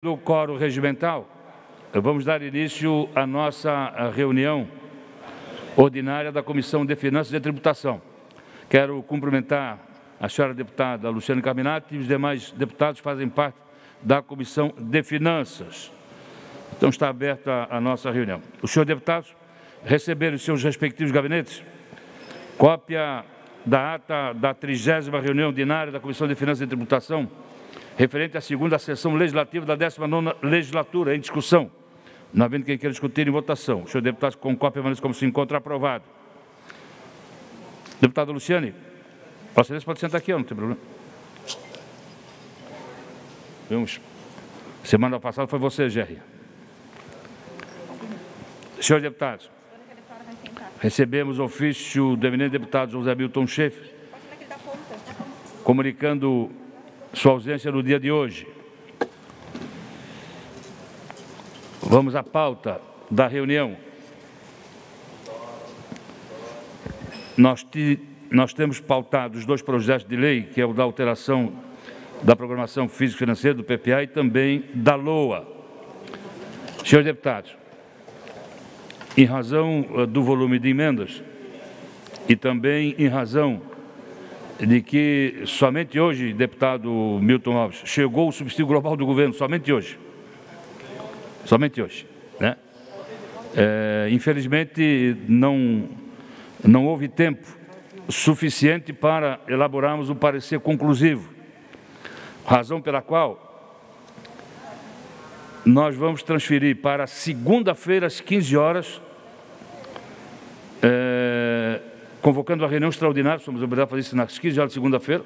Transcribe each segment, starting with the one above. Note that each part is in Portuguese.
Do quórum regimental, vamos dar início à nossa reunião ordinária da Comissão de Finanças e Tributação. Quero cumprimentar a senhora deputada Luciane Carminati e os demais deputados que fazem parte da Comissão de Finanças. Então está aberta a nossa reunião. Os senhores deputados receberam em seus respectivos gabinetes cópia da ata da 30ª reunião ordinária da Comissão de Finanças e Tributação, referente à segunda sessão legislativa da 19ª legislatura, em discussão. Não havendo quem queira discutir em votação. Senhor deputado, com cópia, permanece como se encontra aprovado. Deputada Luciane, Vossa Excelência pode sentar aqui, não tem problema. Semana passada foi você, Gerry. Senhores deputados, recebemos o ofício do eminente deputado José Milton Schaeffer, comunicando sua ausência no dia de hoje. Vamos à pauta da reunião. Nós temos pautado os dois projetos de lei, que é o da alteração da programação físico-financeira do PPA e também da LOA. Senhores deputados, em razão do volume de emendas e também em razão de que somente hoje, deputado Milton Alves, chegou o subsídio global do governo, somente hoje, né? Infelizmente, não houve tempo suficiente para elaborarmos um parecer conclusivo, razão pela qual nós vamos transferir para segunda-feira, às 15 horas, convocando a reunião extraordinária, somos obrigados a fazer isso nas 15 horas de segunda-feira,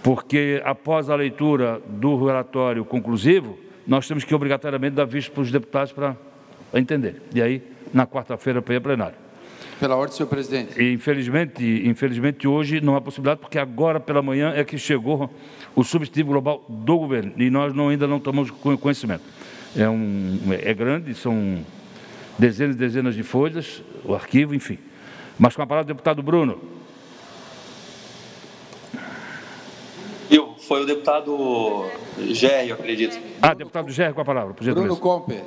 porque após a leitura do relatório conclusivo, nós temos que obrigatoriamente dar vista para os deputados para entender. E aí, na quarta-feira, para ir a plenário. Pela ordem, senhor presidente. E, infelizmente, hoje não há possibilidade, porque agora pela manhã é que chegou o subsídio global do governo, e nós ainda não tomamos conhecimento. É grande, são dezenas e dezenas de folhas, o arquivo, enfim. Mas com a palavra, deputado Bruno. Foi o deputado Gerry, eu acredito. Deputado Gerry, com a palavra, por gentileza. Bruno Comper.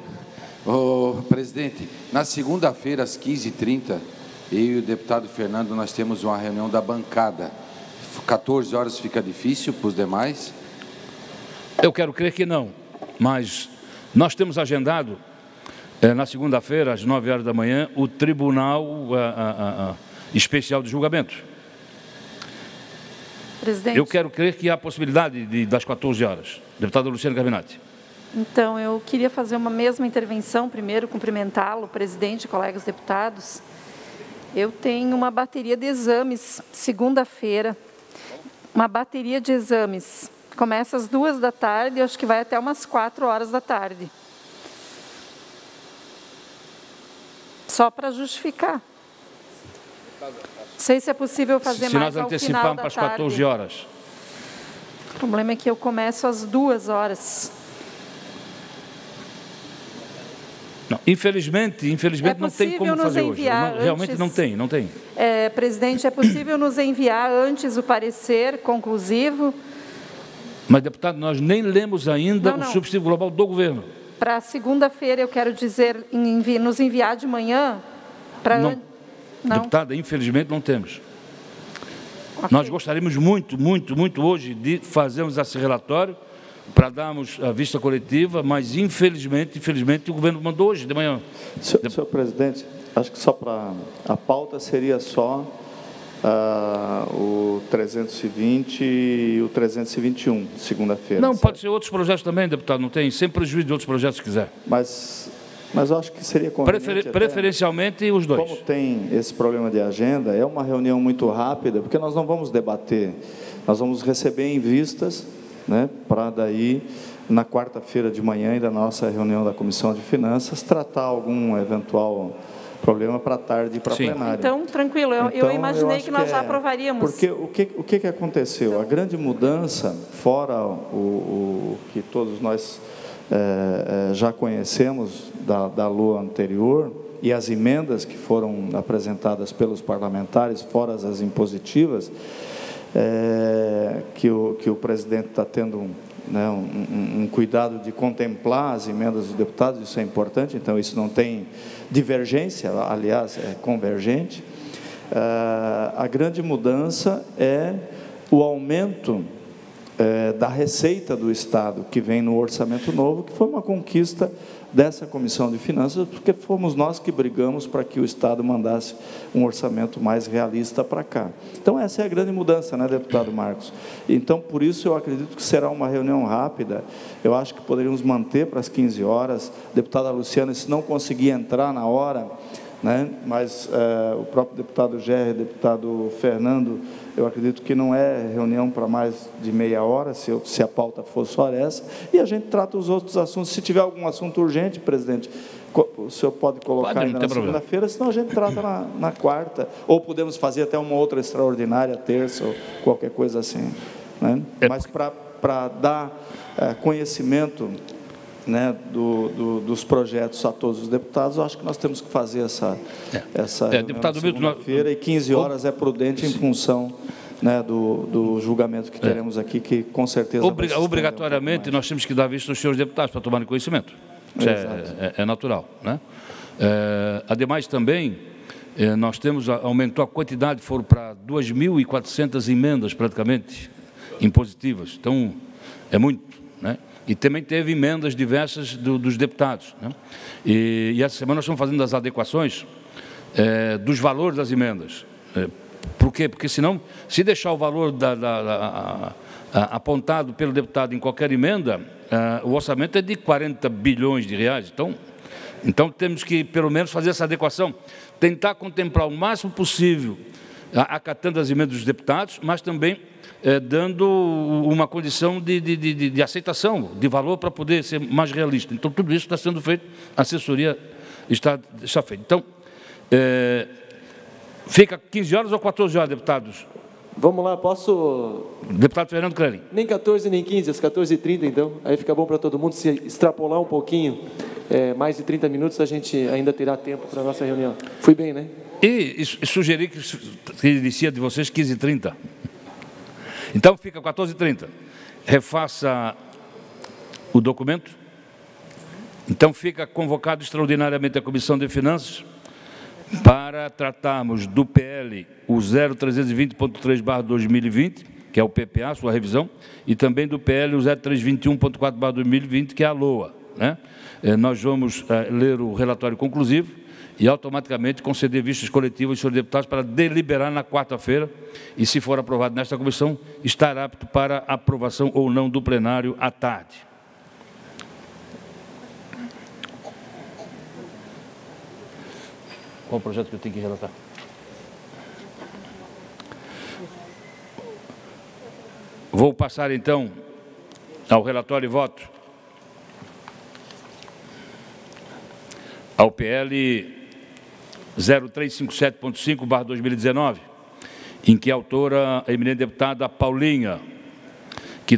Presidente, na segunda-feira, às 15h30, eu e o deputado Fernando, nós temos uma reunião da bancada. 14 horas fica difícil para os demais? Eu quero crer que não, mas nós temos agendado, na segunda-feira, às 9 horas da manhã, o Tribunal Especial de Julgamento. Presidente. Eu quero crer que há possibilidade das 14 horas. Deputado Luciane Carminati. Então, eu queria fazer uma mesma intervenção, primeiro cumprimentá-lo, presidente, colegas deputados. Eu tenho uma bateria de exames, segunda-feira, uma bateria de exames. Começa às 2 da tarde, acho que vai até umas 4 horas da tarde. Só para justificar. Não sei se é possível fazer mais ao final da tarde. Se nós anteciparmos para as 14 horas. O problema é que eu começo às 2 horas. Não, infelizmente não tem como fazer hoje. Realmente não tem. Presidente, é possível nos enviar antes o parecer conclusivo? Mas, deputado, nós nem lemos ainda o subsídio global do governo. Para segunda-feira, eu quero dizer, nos enviar de manhã? Não. Deputada, infelizmente não temos. Okay. Nós gostaríamos muito hoje de fazermos esse relatório para darmos a vista coletiva, mas infelizmente o governo mandou hoje de manhã. Senhor presidente, acho que só para a pauta seria só o 320 e o 321, segunda-feira. Não, pode ser outros projetos também, deputado, não tem, sem prejuízo de outros projetos se quiser. Mas eu acho que seria conveniente preferencialmente os dois. Como tem esse problema de agenda, é uma reunião muito rápida, porque nós não vamos debater, nós vamos receber em vistas, né, para daí, na quarta-feira de manhã, ainda na nossa reunião da Comissão de Finanças, tratar algum eventual problema para tarde e para plenário. Então, tranquilo, eu imaginei que nós já aprovaríamos. Porque o que aconteceu? A grande mudança, fora o que todos nós já conhecemos da LOA anterior, e as emendas que foram apresentadas pelos parlamentares, fora as impositivas, que o presidente está tendo né, um cuidado de contemplar as emendas dos deputados, isso é importante, então isso não tem divergência, aliás, é convergente. A grande mudança é o aumento da receita do Estado, que vem no orçamento novo, que foi uma conquista dessa Comissão de Finanças, porque fomos nós que brigamos para que o Estado mandasse um orçamento mais realista para cá. Então, essa é a grande mudança, né, deputado Marcos? Então, por isso, eu acredito que será uma reunião rápida. Eu acho que poderíamos manter para as 15 horas. Deputada Luciana, se não conseguir entrar na hora, né, mas o próprio deputado Gerry, deputado Fernando, eu acredito que não é reunião para mais de meia hora, se a pauta for só essa, e a gente trata os outros assuntos. Se tiver algum assunto urgente, presidente, o senhor pode colocar ainda na segunda-feira, senão a gente trata na quarta, ou podemos fazer até uma outra extraordinária, terça, ou qualquer coisa assim, né? Mas para dar conhecimento, né, dos projetos a todos os deputados, eu acho que nós temos que fazer essa deputado Milton, segunda-feira, e 15 horas é prudente em função, né, do julgamento que teremos aqui, que com certeza... Obrigatoriamente, nós temos que dar vista aos senhores deputados para tomarem conhecimento. Isso é natural, né? Ademais, também, nós aumentou a quantidade, foram para 2.400 emendas, praticamente, impositivas. Então, é muito, né? E também teve emendas diversas dos deputados, né? E essa semana nós estamos fazendo as adequações dos valores das emendas. Por quê? Porque senão, se deixar o valor apontado pelo deputado em qualquer emenda, o orçamento é de 40 bilhões de reais. Então temos que, pelo menos, fazer essa adequação, tentar contemplar o máximo possível, acatando as emendas dos deputados, mas também dando uma condição de aceitação, de valor, para poder ser mais realista. Então, tudo isso está sendo feito, a assessoria está feita. Então, fica 15 horas ou 14 horas, deputados? Vamos lá, posso... Deputado Fernando Crelin. Nem 14, nem 15, às 14h30, então. Aí fica bom para todo mundo. Se extrapolar um pouquinho, mais de 30 minutos, a gente ainda terá tempo para a nossa reunião. Fui bem, né? E sugeri que inicia de vocês 15h30. Então, fica 14h30. Refaça o documento. Então, fica convocado extraordinariamente a Comissão de Finanças para tratarmos do PL, o 0320.3/2020, que é o PPA, sua revisão, e também do PL, o 0321.4/2020, que é a LOA, né? Nós vamos ler o relatório conclusivo e automaticamente conceder vistas coletivas aos senhores deputados para deliberar na quarta-feira e, se for aprovado nesta comissão, estar apto para aprovação ou não do plenário à tarde. Qual o projeto que eu tenho que relatar? Vou passar, então, ao relatório e voto. Ao PL 0357.5/2019, em que a autora, a eminente deputada Paulinha, que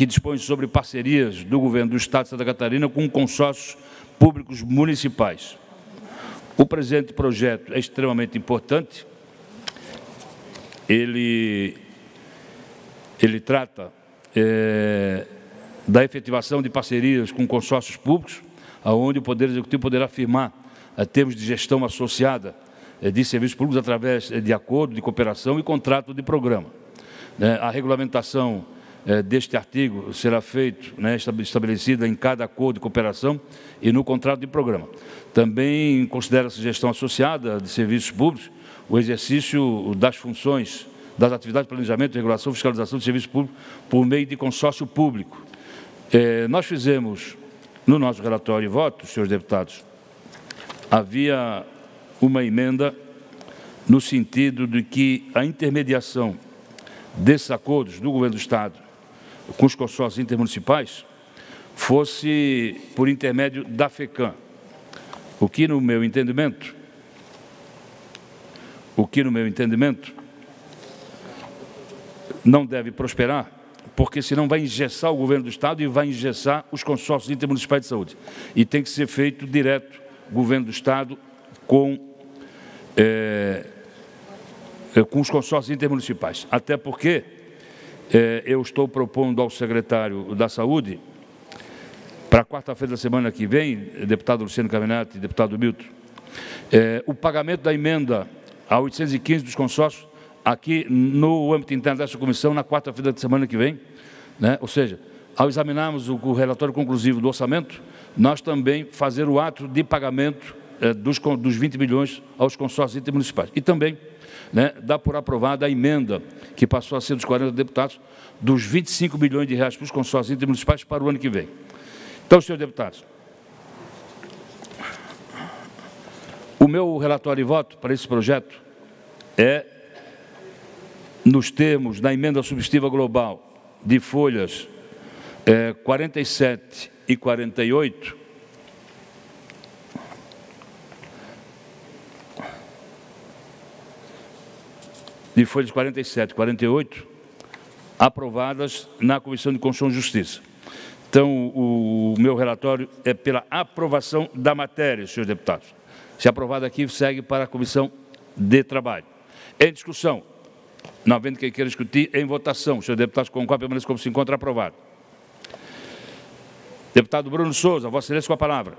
dispõe sobre parcerias do governo do Estado de Santa Catarina com consórcios públicos municipais. O presente projeto é extremamente importante. Ele trata da efetivação de parcerias com consórcios públicos, onde o Poder Executivo poderá firmar termos de gestão associada de serviços públicos através de acordo de cooperação e contrato de programa. A regulamentação deste artigo será feita, estabelecida em cada acordo de cooperação e no contrato de programa. Também considera-se gestão associada de serviços públicos o exercício das funções, das atividades de planejamento, regulação e fiscalização de serviços públicos por meio de consórcio público. Nós fizemos, no nosso relatório e voto, senhores deputados, havia uma emenda no sentido de que a intermediação desses acordos do governo do Estado com os consórcios intermunicipais fosse por intermédio da FECAM, o que no meu entendimento não deve prosperar, porque senão vai engessar o governo do Estado e vai engessar os consórcios intermunicipais de saúde. E tem que ser feito direto, governo do Estado com os consórcios intermunicipais. Até porque eu estou propondo ao secretário da Saúde, para quarta-feira da semana que vem, deputado Luciano Caminati e deputado Milton, o pagamento da emenda a 815 dos consórcios, aqui no âmbito interno dessa comissão, na quarta-feira da semana que vem, né? Ou seja, ao examinarmos o relatório conclusivo do orçamento, nós também fazer o ato de pagamento dos 20 milhões aos consórcios intermunicipais. E também, né, dá por aprovada a emenda, que passou a ser dos 40 deputados, dos 25 milhões de reais para os consórcios intermunicipais para o ano que vem. Então, senhores deputados, o meu relatório e voto para esse projeto é, nos termos da emenda substitutiva global de folhas 47 e 48, de folhas 47 e 48, aprovadas na Comissão de Constituição e Justiça. Então, o meu relatório é pela aprovação da matéria, senhores deputados. Se aprovado aqui, segue para a Comissão de Trabalho. Em discussão, não havendo quem queira discutir, em votação. Senhores deputados, concordam, permaneçam como se encontra, aprovado. Deputado Bruno Souza, Vossa Excelência, com a palavra.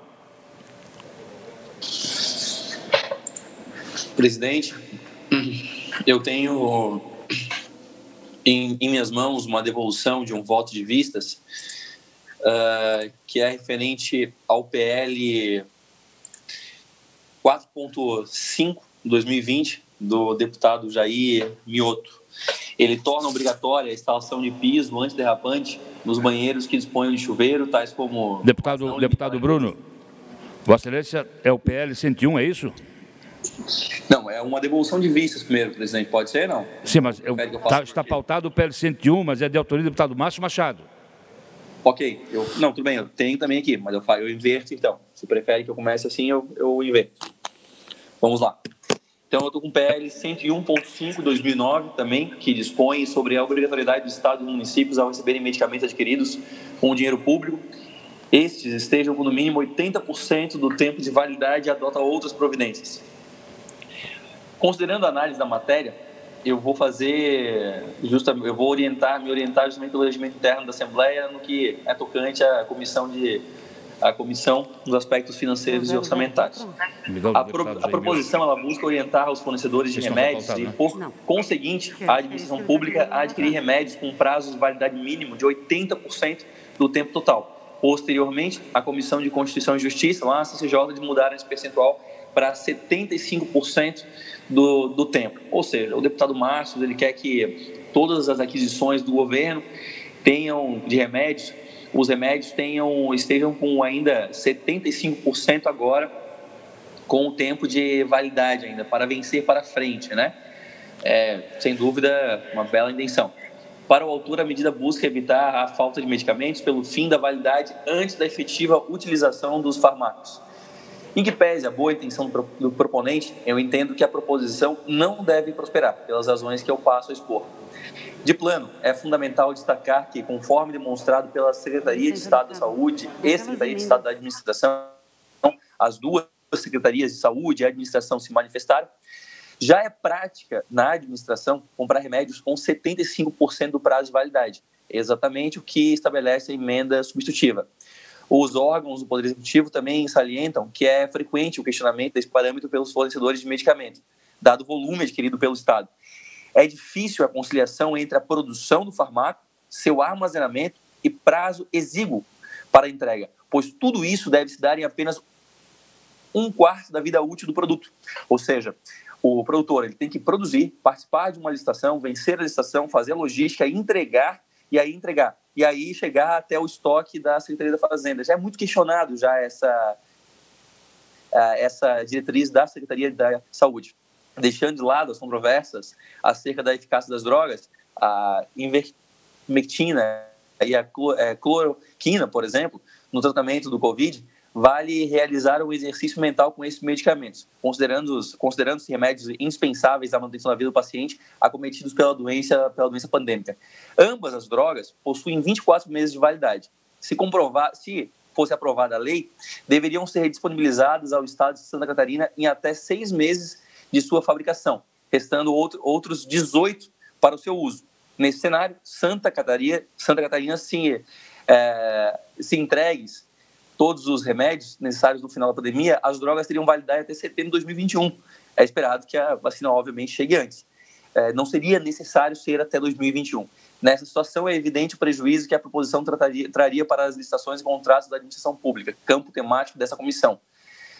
Presidente, eu tenho em minhas mãos uma devolução de um voto de vistas que é referente ao PL 4.5, 2020, do deputado Jair Mioto. Ele torna obrigatória a instalação de piso antiderrapante nos banheiros que disponham de chuveiro, tais como... Deputado Bruno, Vossa Excelência, é o PL 101, é isso? Não, é uma devolução de vistas primeiro, presidente. Pode ser, não? Sim, mas está pautado o PL 101, mas é de autoria do deputado Márcio Machado. Ok. Não, tudo bem, eu tenho também aqui, mas eu inverto, então. Se prefere que eu comece assim, eu inverto. Vamos lá. Então, eu estou com o PL 101.5, 2009, também, que dispõe sobre a obrigatoriedade do Estado e dos municípios ao receberem medicamentos adquiridos com dinheiro público. Estes estejam com no mínimo 80% do tempo de validade e adota outras providências. Considerando a análise da matéria, eu vou me orientar justamente pelo regimento interno da Assembleia no que é tocante à comissão dos aspectos financeiros e orçamentários. A proposição ela busca orientar os fornecedores de remédios e, por conseguinte, a administração pública a adquirir remédios com prazo de validade mínimo de 80% do tempo total. Posteriormente, a Comissão de Constituição e Justiça, lá na CCJ, de mudar esse percentual para 75% do tempo. Ou seja, o deputado Márcio, ele quer que todas as aquisições do governo tenham de remédios, os remédios estejam com ainda 75% agora, com o tempo de validade ainda, para vencer para frente, né? Sem dúvida, uma bela intenção. Para o autor, a medida busca evitar a falta de medicamentos pelo fim da validade antes da efetiva utilização dos fármacos. Em que pese a boa intenção do proponente, eu entendo que a proposição não deve prosperar, pelas razões que eu passo a expor. De plano, é fundamental destacar que, conforme demonstrado pela Secretaria de Estado da Saúde e Secretaria de Estado da Administração, as duas secretarias de Saúde e Administração se manifestaram, já é prática na administração comprar remédios com 75% do prazo de validade, exatamente o que estabelece a emenda substitutiva. Os órgãos do Poder Executivo também salientam que é frequente o questionamento desse parâmetro pelos fornecedores de medicamentos, dado o volume adquirido pelo Estado. É difícil a conciliação entre a produção do fármaco, seu armazenamento e prazo exíguo para a entrega, pois tudo isso deve se dar em apenas 1/4 da vida útil do produto. Ou seja, o produtor ele tem que produzir, participar de uma licitação, vencer a licitação, fazer a logística, entregar, e aí chegar até o estoque da Secretaria da Fazenda. Já é muito questionado já essa diretriz da Secretaria da Saúde. Deixando de lado as controvérsias acerca da eficácia das drogas, a ivermectina e a cloroquina, por exemplo, no tratamento do Covid, vale realizar um exercício mental com esses medicamentos, considerando-se remédios indispensáveis à manutenção da vida do paciente acometidos pela doença pandêmica. Ambas as drogas possuem 24 meses de validade. Se fosse aprovada a lei, deveriam ser disponibilizadas ao Estado de Santa Catarina em até 6 meses de sua fabricação, restando outros 18 para o seu uso. Nesse cenário, Santa Catarina se entregues todos os remédios necessários no final da pandemia, as drogas teriam validade até setembro de 2021. É esperado que a vacina, obviamente, chegue antes. Não seria necessário ser até 2021. Nessa situação, é evidente o prejuízo que a proposição traria para as licitações e contratos da administração pública, campo temático dessa comissão,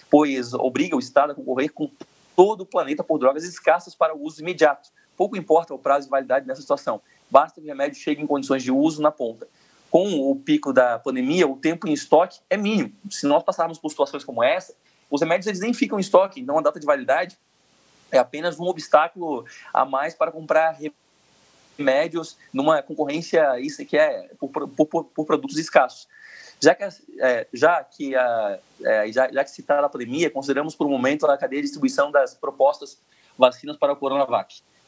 pois obriga o Estado a concorrer com todo o planeta por drogas escassas para o uso imediato. Pouco importa o prazo de validade nessa situação, basta que o remédio chegue em condições de uso na ponta. Com o pico da pandemia, o tempo em estoque é mínimo. Se nós passarmos por situações como essa, os remédios eles nem ficam em estoque, então a data de validade é apenas um obstáculo a mais para comprar remédios numa concorrência isso que é por produtos escassos. Já que citada a pandemia, consideramos por um momento a cadeia de distribuição das propostas vacinas para o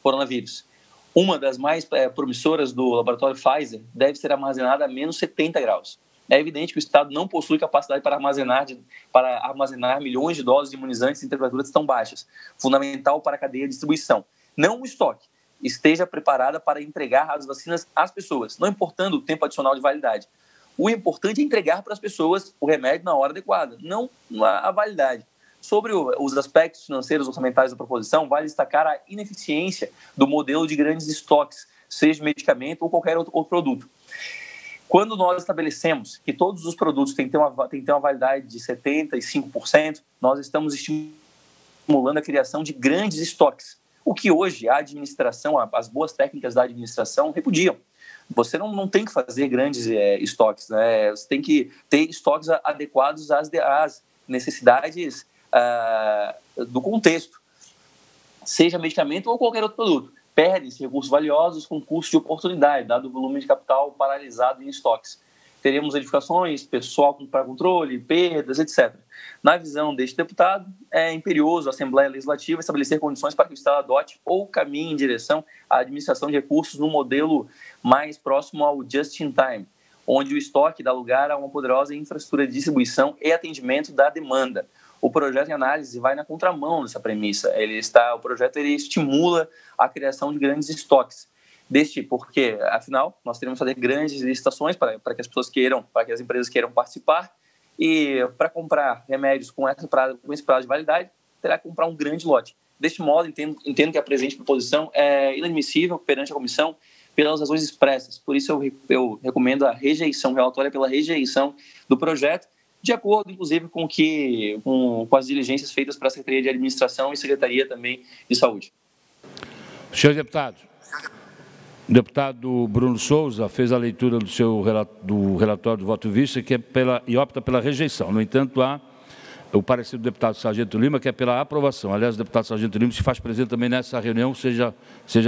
coronavírus. Uma das mais promissoras do laboratório Pfizer deve ser armazenada a menos 70 graus. É evidente que o Estado não possui capacidade para armazenar milhões de doses de imunizantes em temperaturas tão baixas, fundamental para a cadeia de distribuição. Não o estoque esteja preparada para entregar as vacinas às pessoas, não importando o tempo adicional de validade. O importante é entregar para as pessoas o remédio na hora adequada, não a validade. Sobre os aspectos financeiros orçamentários da proposição, vale destacar a ineficiência do modelo de grandes estoques, seja medicamento ou qualquer outro produto. Quando nós estabelecemos que todos os produtos têm que ter uma validade de 75%, nós estamos estimulando a criação de grandes estoques, o que hoje a administração, as boas técnicas da administração repudiam. Você não tem que fazer grandes estoques, né? Você tem que ter estoques adequados às necessidades do contexto, seja medicamento ou qualquer outro produto. Perde-se recursos valiosos com custo de oportunidade, dado o volume de capital paralisado em estoques. Teremos edificações, pessoal para controle, perdas, etc. Na visão deste deputado, é imperioso a Assembleia Legislativa estabelecer condições para que o Estado adote ou caminhe em direção à administração de recursos no modelo mais próximo ao just-in-time, onde o estoque dá lugar a uma poderosa infraestrutura de distribuição e atendimento da demanda. O projeto em análise vai na contramão dessa premissa. O projeto estimula a criação de grandes estoques. Porque, afinal, nós teremos que fazer grandes licitações para que as pessoas para que as empresas queiram participar, e para comprar remédios com esse prazo de validade, terá que comprar um grande lote. Deste modo, entendo que a presente proposição é inadmissível perante a comissão pelas razões expressas. Por isso, eu recomendo a rejeição, relatória pela rejeição do projeto, de acordo, inclusive, com as diligências feitas para a Secretaria de Administração e Secretaria também de Saúde. Senhor deputado, o deputado Bruno Souza fez a leitura do relatório do voto vista, e opta pela rejeição. No entanto, há o parecer do deputado Sargento Lima, que é pela aprovação. Aliás, o deputado Sargento Lima se faz presente também nessa reunião, seja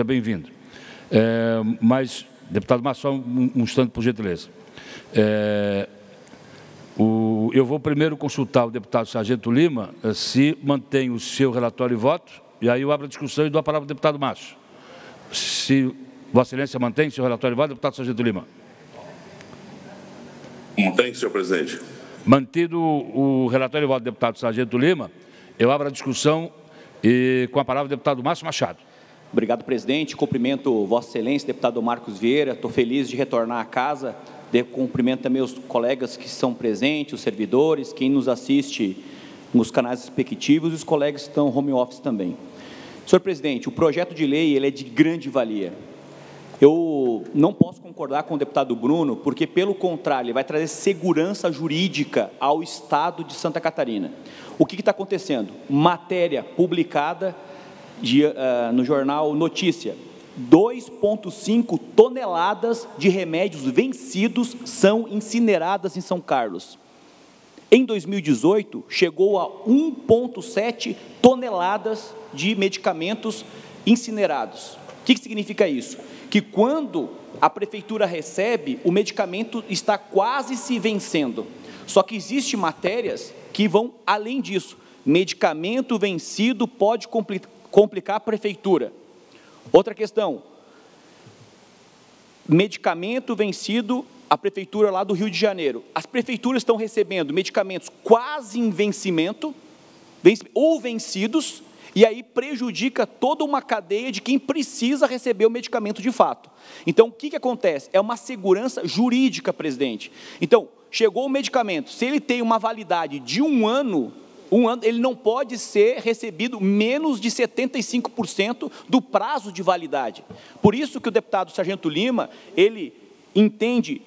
bem-vindo. Mas, deputado Márcio, só um instante, por gentileza. Eu vou primeiro consultar o deputado Sargento Lima se mantém o seu relatório e voto, e aí eu abro a discussão e dou a palavra ao deputado Márcio. Se Vossa Excelência mantém seu relatório e voto, deputado Sargento Lima. Mantém, senhor presidente. Mantido o relatório e voto do deputado Sargento Lima, eu abro a discussão e com a palavra o deputado Márcio Machado. Obrigado, presidente. Cumprimento Vossa Excelência, deputado Marcos Vieira. Estou feliz de retornar à casa. Cumprimento também os colegas que estão presentes, os servidores, quem nos assiste nos canais respectivos e os colegas que estão home office também. Senhor presidente, o projeto de lei ele é de grande valia. Eu não posso concordar com o deputado Bruno, porque, pelo contrário, ele vai trazer segurança jurídica ao Estado de Santa Catarina. O que está acontecendo? Matéria publicada no jornal Notícia. 2,5 toneladas de remédios vencidos são incineradas em São Carlos. Em 2018, chegou a 1,7 toneladas de medicamentos incinerados. O que significa isso? Que quando a prefeitura recebe, o medicamento está quase se vencendo. Só que existem matérias que vão além disso. Medicamento vencido pode complicar a prefeitura. Outra questão, medicamento vencido, a prefeitura lá do Rio de Janeiro. As prefeituras estão recebendo medicamentos quase em vencimento, ou vencidos, E aí prejudica toda uma cadeia de quem precisa receber o medicamento de fato. Então, o que acontece? É uma segurança jurídica, presidente. Então, chegou o medicamento, se ele tem uma validade de um ano, ele não pode ser recebido menos de 75% do prazo de validade. Por isso que o deputado Sargento Lima, ele entende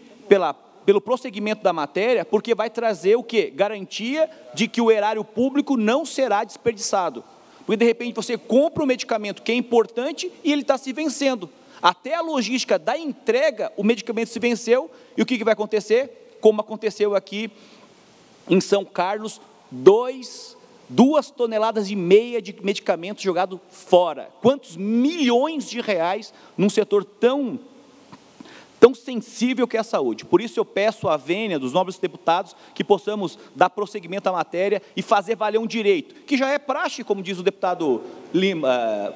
pelo prosseguimento da matéria, porque vai trazer o quê? Garantia de que o erário público não será desperdiçado. Porque, de repente, você compra um medicamento que é importante e ele está se vencendo. Até a logística da entrega, o medicamento se venceu, e o que vai acontecer? Como aconteceu aqui em São Carlos, 2,5 toneladas de medicamento jogado fora. Quantos milhões de reais num setor tão sensível que é a saúde. Por isso eu peço à vênia dos nobres deputados que possamos dar prosseguimento à matéria e fazer valer um direito, que já é praxe, como diz o deputado Lima,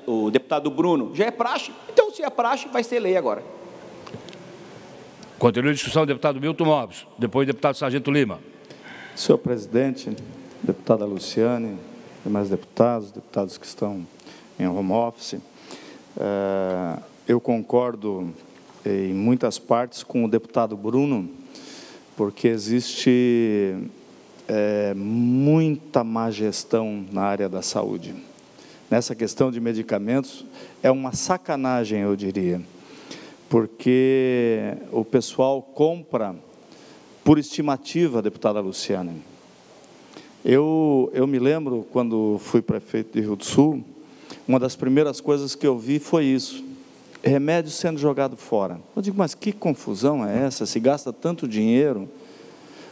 o deputado Bruno, já é praxe, então se é praxe, vai ser lei agora. Continua a discussão, deputado Milton Alves, depois deputado Sargento Lima. Senhor presidente, deputada Luciane, demais deputados que estão em home office, eu concordo em muitas partes com o deputado Bruno, porque existe muita má gestão na área da saúde. Nessa questão de medicamentos, é uma sacanagem, eu diria, porque o pessoal compra por estimativa, deputada Luciane. Eu me lembro, quando fui prefeito de Rio do Sul, uma das primeiras coisas que eu vi foi isso. Remédio sendo jogado fora. Eu digo, mas que confusão é essa? Se gasta tanto dinheiro,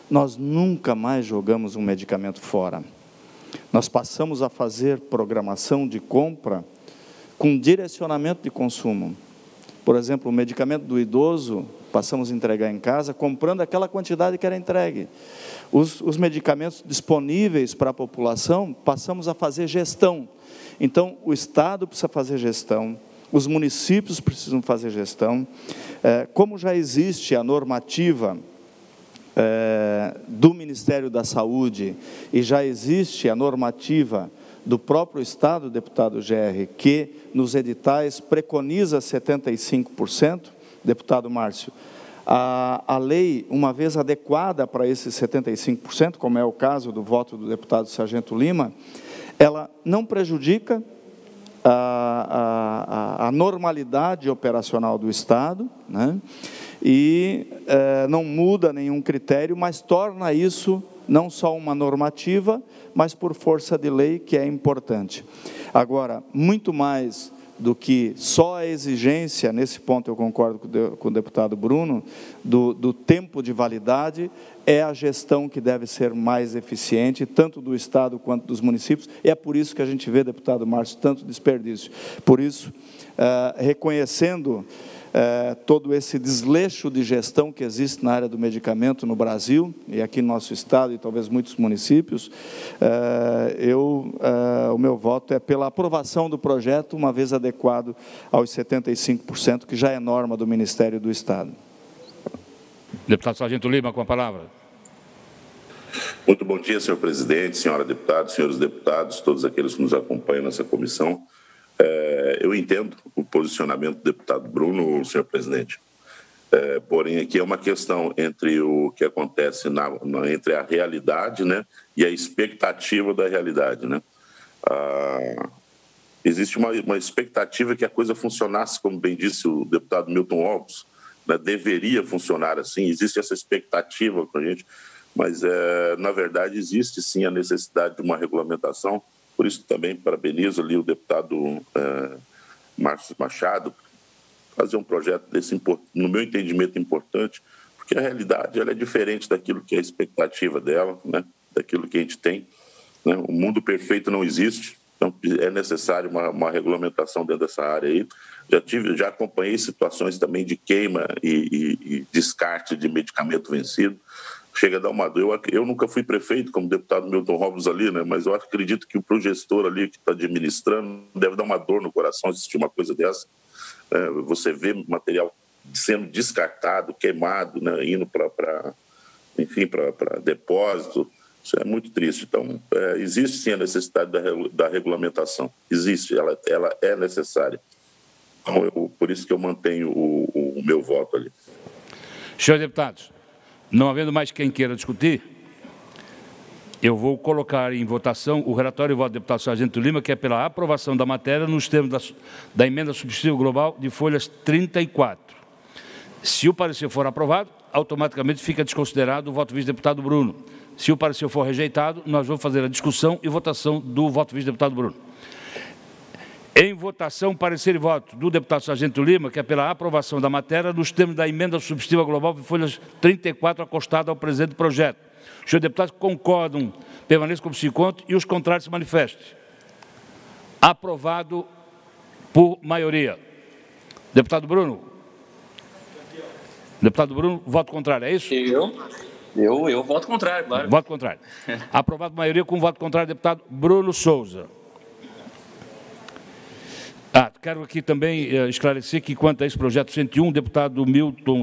nós nunca mais jogamos um medicamento fora. Nós passamos a fazer programação de compra com direcionamento de consumo. Por exemplo, o medicamento do idoso, passamos a entregar em casa, comprando aquela quantidade que era entregue. Os medicamentos disponíveis para a população, passamos a fazer gestão. Então, o Estado precisa fazer gestão, os municípios precisam fazer gestão. Como já existe a normativa do Ministério da Saúde e já existe a normativa do próprio Estado, deputado GR, que nos editais preconiza 75%, deputado Márcio, a lei, uma vez adequada para esses 75%, como é o caso do voto do deputado Sargento Lima, ela não prejudica a normalidade operacional do Estado, né? E não muda nenhum critério, mas torna isso não só uma normativa, mas por força de lei, que é importante. Agora, muito mais do que só a exigência, nesse ponto eu concordo com o deputado Bruno, do tempo de validade, é a gestão que deve ser mais eficiente, tanto do Estado quanto dos municípios, e é por isso que a gente vê, deputado Márcio, tanto desperdício. Por isso, reconhecendo todo esse desleixo de gestão que existe na área do medicamento no Brasil, e aqui no nosso Estado, e talvez muitos municípios, o meu voto é pela aprovação do projeto, uma vez adequado aos 75%, que já é norma do Ministério do Estado. Deputado Sargento Lima, com a palavra. Muito bom dia, senhor presidente, senhora deputada, senhores deputados, todos aqueles que nos acompanham nessa comissão. Eu entendo o posicionamento do deputado Bruno, senhor presidente, porém aqui é uma questão entre o que acontece entre a realidade, né, e a expectativa da realidade, né. Existe uma expectativa que a coisa funcionasse, como bem disse o deputado Milton Alves, né, deveria funcionar assim, existe essa expectativa com a gente, mas na verdade existe sim a necessidade de uma regulamentação. Por isso também parabenizo ali o deputado Márcio Machado, fazer um projeto desse, no meu entendimento, importante, porque a realidade ela é diferente daquilo que é a expectativa dela, né? Daquilo que a gente tem, né? O mundo perfeito não existe, então é necessário uma regulamentação dentro dessa área aí. Já acompanhei situações também de queima e descarte de medicamento vencido. Chega a dar uma dor. Eu nunca fui prefeito, como deputado Milton Robles ali, né? Mas eu acredito que o gestor ali que está administrando deve dar uma dor no coração assistir uma coisa dessa. Você vê material sendo descartado, queimado, né? Indo para depósito. Isso é muito triste. Então, existe sim a necessidade da regulamentação. Existe, ela é necessária. Então, por isso que eu mantenho o meu voto ali. Senhores deputados, não havendo mais quem queira discutir, eu vou colocar em votação o relatório e voto do deputado Sargento Lima, que é pela aprovação da matéria nos termos da emenda substitutiva global de folhas 34. Se o parecer for aprovado, automaticamente fica desconsiderado o voto do vice-deputado Bruno. Se o parecer for rejeitado, nós vamos fazer a discussão e votação do voto do vice-deputado Bruno. Em votação, parecer e voto do deputado Sargento Lima, que é pela aprovação da matéria nos termos da emenda substitutiva global de folhas 34, acostada ao presente projeto. Os senhores deputados que concordam, permaneçam como se encontram e os contrários se manifestem. Aprovado por maioria. Deputado Bruno. Deputado Bruno, voto contrário, é isso? Eu voto contrário, claro. Voto contrário. Aprovado por maioria com voto contrário, deputado Bruno Souza. Quero aqui também esclarecer que, quanto a esse projeto 101, o deputado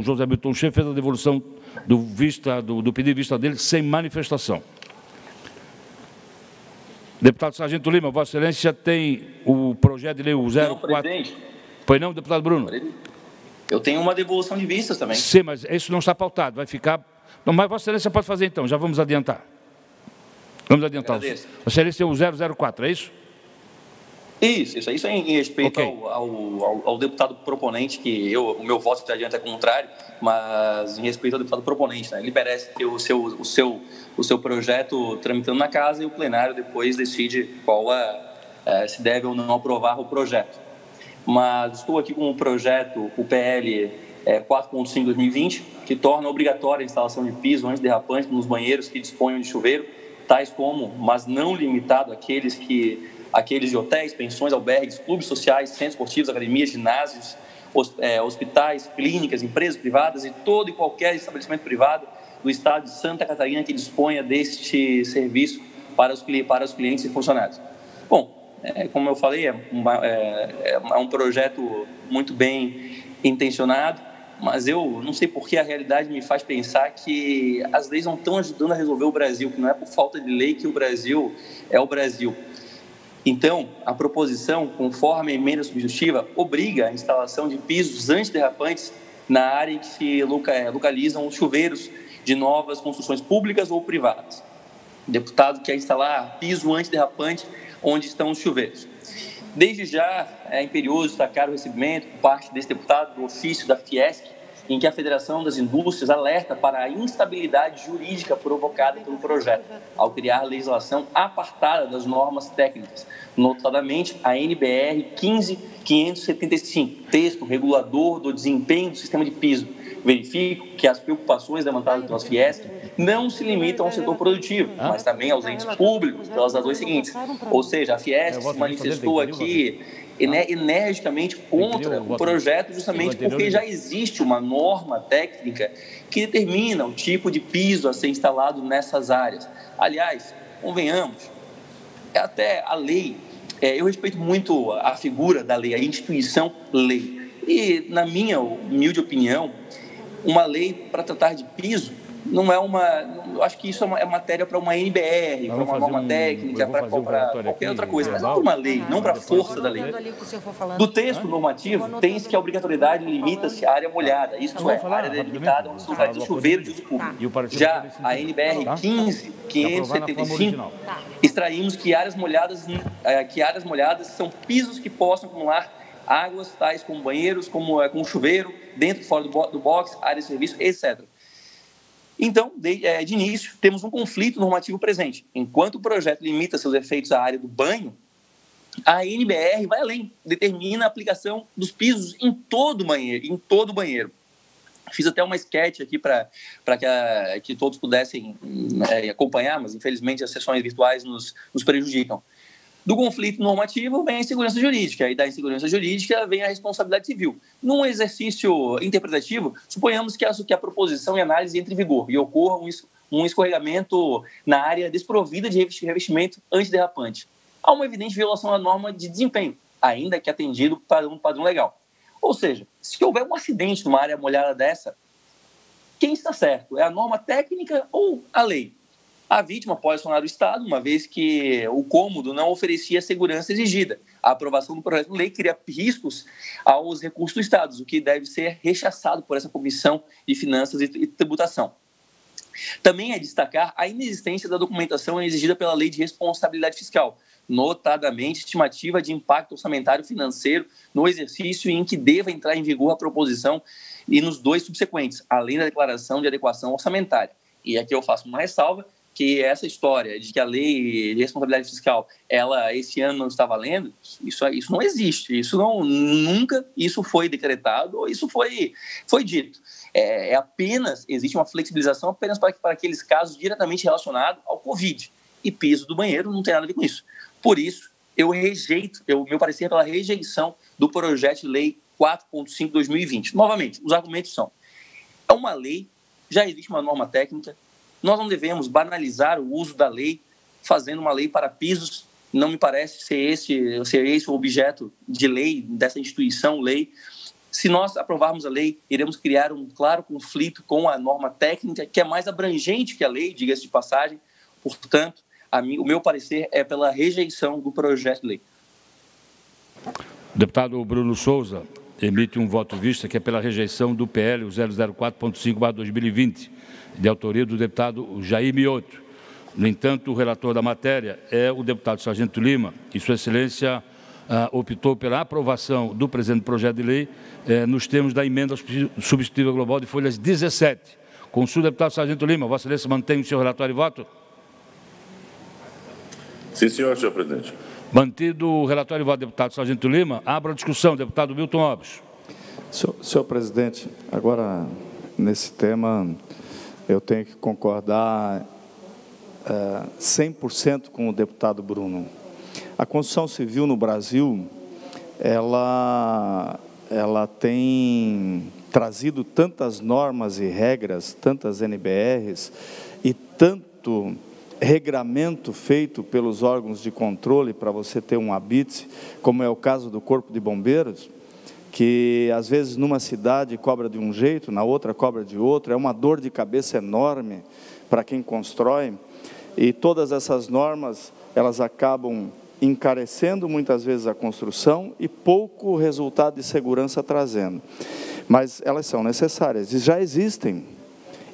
José Milton Schaefer fez a devolução do pedido de vista dele sem manifestação. Deputado Sargento Lima, Vossa Excelência tem o projeto de lei 04... Não, presidente. Pois não, deputado Bruno? Eu tenho uma devolução de vistas também. Sim, mas isso não está pautado, vai ficar... Não, mas Vossa Excelência pode fazer então, já vamos adiantar. Vamos adiantar. Vossa Excelência tem o 004, é isso? Isso é em respeito ao deputado proponente, que o meu voto de adiante é contrário, mas em respeito ao deputado proponente, né? Ele merece ter o seu projeto tramitando na casa e o plenário depois decide qual se deve ou não aprovar o projeto. Mas estou aqui com o projeto, o PL 4.5/2020, que torna obrigatória a instalação de piso antiderrapante nos banheiros que disponham de chuveiro, tais como, mas não limitado àqueles de hotéis, pensões, albergues, clubes sociais, centros esportivos, academias, ginásios, hospitais, clínicas, empresas privadas e todo e qualquer estabelecimento privado do estado de Santa Catarina que disponha deste serviço para os clientes e funcionários. Bom, como eu falei, é um projeto muito bem intencionado, mas eu não sei por que a realidade me faz pensar que as leis não estão ajudando a resolver o Brasil, que não é por falta de lei que o Brasil é o Brasil. Então, a proposição, conforme a emenda substitutiva, obriga a instalação de pisos antiderrapantes na área em que se localizam os chuveiros de novas construções públicas ou privadas. O deputado quer instalar piso antiderrapante onde estão os chuveiros. Desde já, é imperioso destacar o recebimento, por parte desse deputado, do ofício da Fiesc, em que a Federação das Indústrias alerta para a instabilidade jurídica provocada pelo projeto, ao criar legislação apartada das normas técnicas, notadamente a NBR 15575, texto regulador do desempenho do sistema de piso. Verifico que as preocupações levantadas pela Fiesc não se limitam ao setor produtivo, mas também aos entes públicos, pelas razões seguintes. Ou seja, a Fiesc se manifestou aqui energicamente contra o projeto justamente porque já existe uma norma técnica que determina o tipo de piso a ser instalado nessas áreas. Aliás, convenhamos, até a lei, eu respeito muito a figura da lei, a instituição lei. E, na minha humilde opinião, uma lei para tratar de piso não é eu acho que isso é matéria para uma NBR, para uma norma técnica, para qualquer outra coisa, mas não para uma lei, não para a força da lei. Do texto normativo, tem-se que a obrigatoriedade limita-se à área molhada, isso é, a área delimitada onde se realiza o chuveiro de uso público. Já a NBR 15575, extraímos que áreas molhadas são pisos que possam acumular águas, tais como banheiros, como chuveiro, dentro e fora do box, área de serviço, etc. Então, de início, temos um conflito normativo presente. Enquanto o projeto limita seus efeitos à área do banho, a NBR vai além, determina a aplicação dos pisos em todo o banheiro. Fiz até uma sketch aqui para que todos pudessem acompanhar, mas infelizmente as sessões virtuais nos prejudicam. Do conflito normativo vem a insegurança jurídica, e da insegurança jurídica vem a responsabilidade civil. Num exercício interpretativo, suponhamos que a proposição e análise entre em vigor e ocorra um escorregamento na área desprovida de revestimento antiderrapante. Há uma evidente violação da norma de desempenho, ainda que atendido para um padrão legal. Ou seja, se houver um acidente numa área molhada dessa, quem está certo? É a norma técnica ou a lei? A vítima pode acionar o Estado, uma vez que o cômodo não oferecia a segurança exigida. A aprovação do projeto de lei cria riscos aos recursos do Estado, o que deve ser rechaçado por essa Comissão de Finanças e Tributação. Também é destacar a inexistência da documentação exigida pela Lei de Responsabilidade Fiscal, notadamente estimativa de impacto orçamentário financeiro no exercício em que deva entrar em vigor a proposição e nos 2 subsequentes, além da declaração de adequação orçamentária. E aqui eu faço uma ressalva, que essa história de que a lei de responsabilidade fiscal, ela esse ano não está valendo, isso não existe, nunca isso foi decretado, ou isso foi dito. Existe uma flexibilização apenas para aqueles casos diretamente relacionados ao Covid, e piso do banheiro não tem nada a ver com isso. Por isso, meu parecer é pela rejeição do projeto de lei 4.5/2020. Novamente, os argumentos são: é uma lei, já existe uma norma técnica, nós não devemos banalizar o uso da lei, fazendo uma lei para pisos. Não me parece ser esse o objeto de lei, dessa instituição lei. Se nós aprovarmos a lei, iremos criar um claro conflito com a norma técnica, que é mais abrangente que a lei, diga-se de passagem. Portanto, o meu parecer é pela rejeição do projeto de lei. O deputado Bruno Souza emite um voto vista, que é pela rejeição do PL 004.5/2020, de autoria do deputado Jair Mioto. No entanto, o relator da matéria é o deputado Sargento Lima, e Sua Excelência optou pela aprovação do presente projeto de lei nos termos da emenda substitutiva global de folhas 17. Consulta, deputado Sargento Lima, Vossa Excelência mantém o seu relatório e voto? Sim, senhor presidente. Mantido o relatório e voto, deputado Sargento Lima, abro a discussão, deputado Milton Alves. Senhor presidente, agora, nesse tema, eu tenho que concordar 100% com o deputado Bruno. A construção civil no Brasil, ela tem trazido tantas normas e regras, tantas NBRs e tanto regramento feito pelos órgãos de controle para você ter um habite, como é o caso do Corpo de Bombeiros, que às vezes numa cidade cobra de um jeito, na outra cobra de outro, é uma dor de cabeça enorme para quem constrói, e todas essas normas, elas acabam encarecendo muitas vezes a construção e pouco resultado de segurança trazendo. Mas elas são necessárias, e já existem,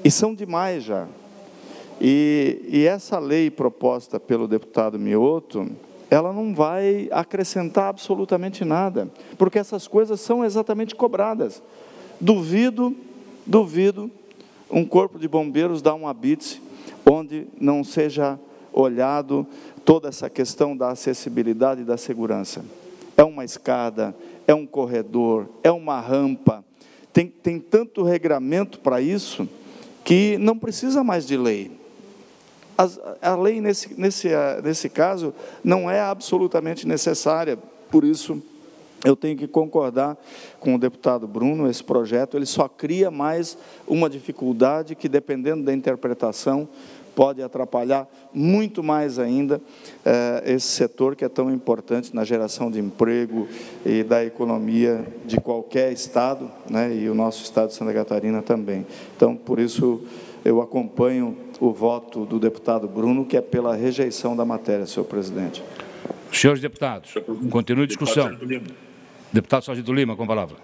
e são demais já. E essa lei proposta pelo deputado Mioto, ela não vai acrescentar absolutamente nada, porque essas coisas são exatamente cobradas. Duvido um corpo de bombeiros dar um habite onde não seja olhado toda essa questão da acessibilidade e da segurança. É uma escada, é um corredor, é uma rampa, tem tanto regramento para isso, que não precisa mais de lei. A lei, nesse caso, não é absolutamente necessária. Por isso, eu tenho que concordar com o deputado Bruno. Esse projeto ele só cria mais uma dificuldade que, dependendo da interpretação, pode atrapalhar muito mais ainda esse setor que é tão importante na geração de emprego e da economia de qualquer estado, né, e o nosso estado de Santa Catarina também. Então, por isso, eu acompanho o voto do deputado Bruno, que é pela rejeição da matéria, senhor presidente. Senhores deputados, continue a discussão. Deputado Sargento Lima, com a palavra.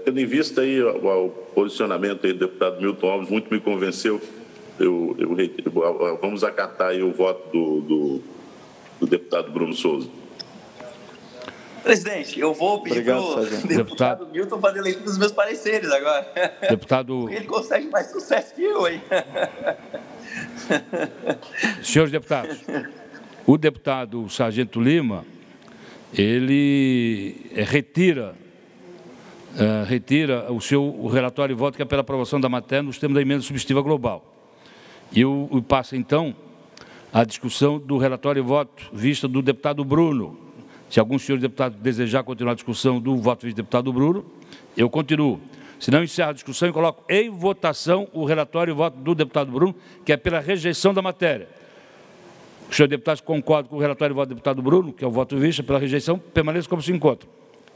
Tendo em vista aí o posicionamento aí do deputado Milton Alves, muito me convenceu. Vamos acatar aí o voto do deputado Bruno Souza. Presidente, eu vou pedir para o deputado Milton fazer leitura dos meus pareceres agora. Deputado... Ele consegue mais sucesso que eu, hein? Senhores deputados, o deputado Sargento Lima, ele retira o seu relatório e voto, que é pela aprovação da matéria nos termos da emenda substitutiva global. E passa, então, a discussão do relatório e voto vista do deputado Bruno. Se algum senhor deputado desejar continuar a discussão do voto do deputado Bruno, eu continuo. Se não, encerro a discussão e coloco em votação o relatório e voto do deputado Bruno, que é pela rejeição da matéria. Os senhores deputados concordam com o relatório e voto do deputado Bruno, que é o voto vista pela rejeição, permaneça como se encontra.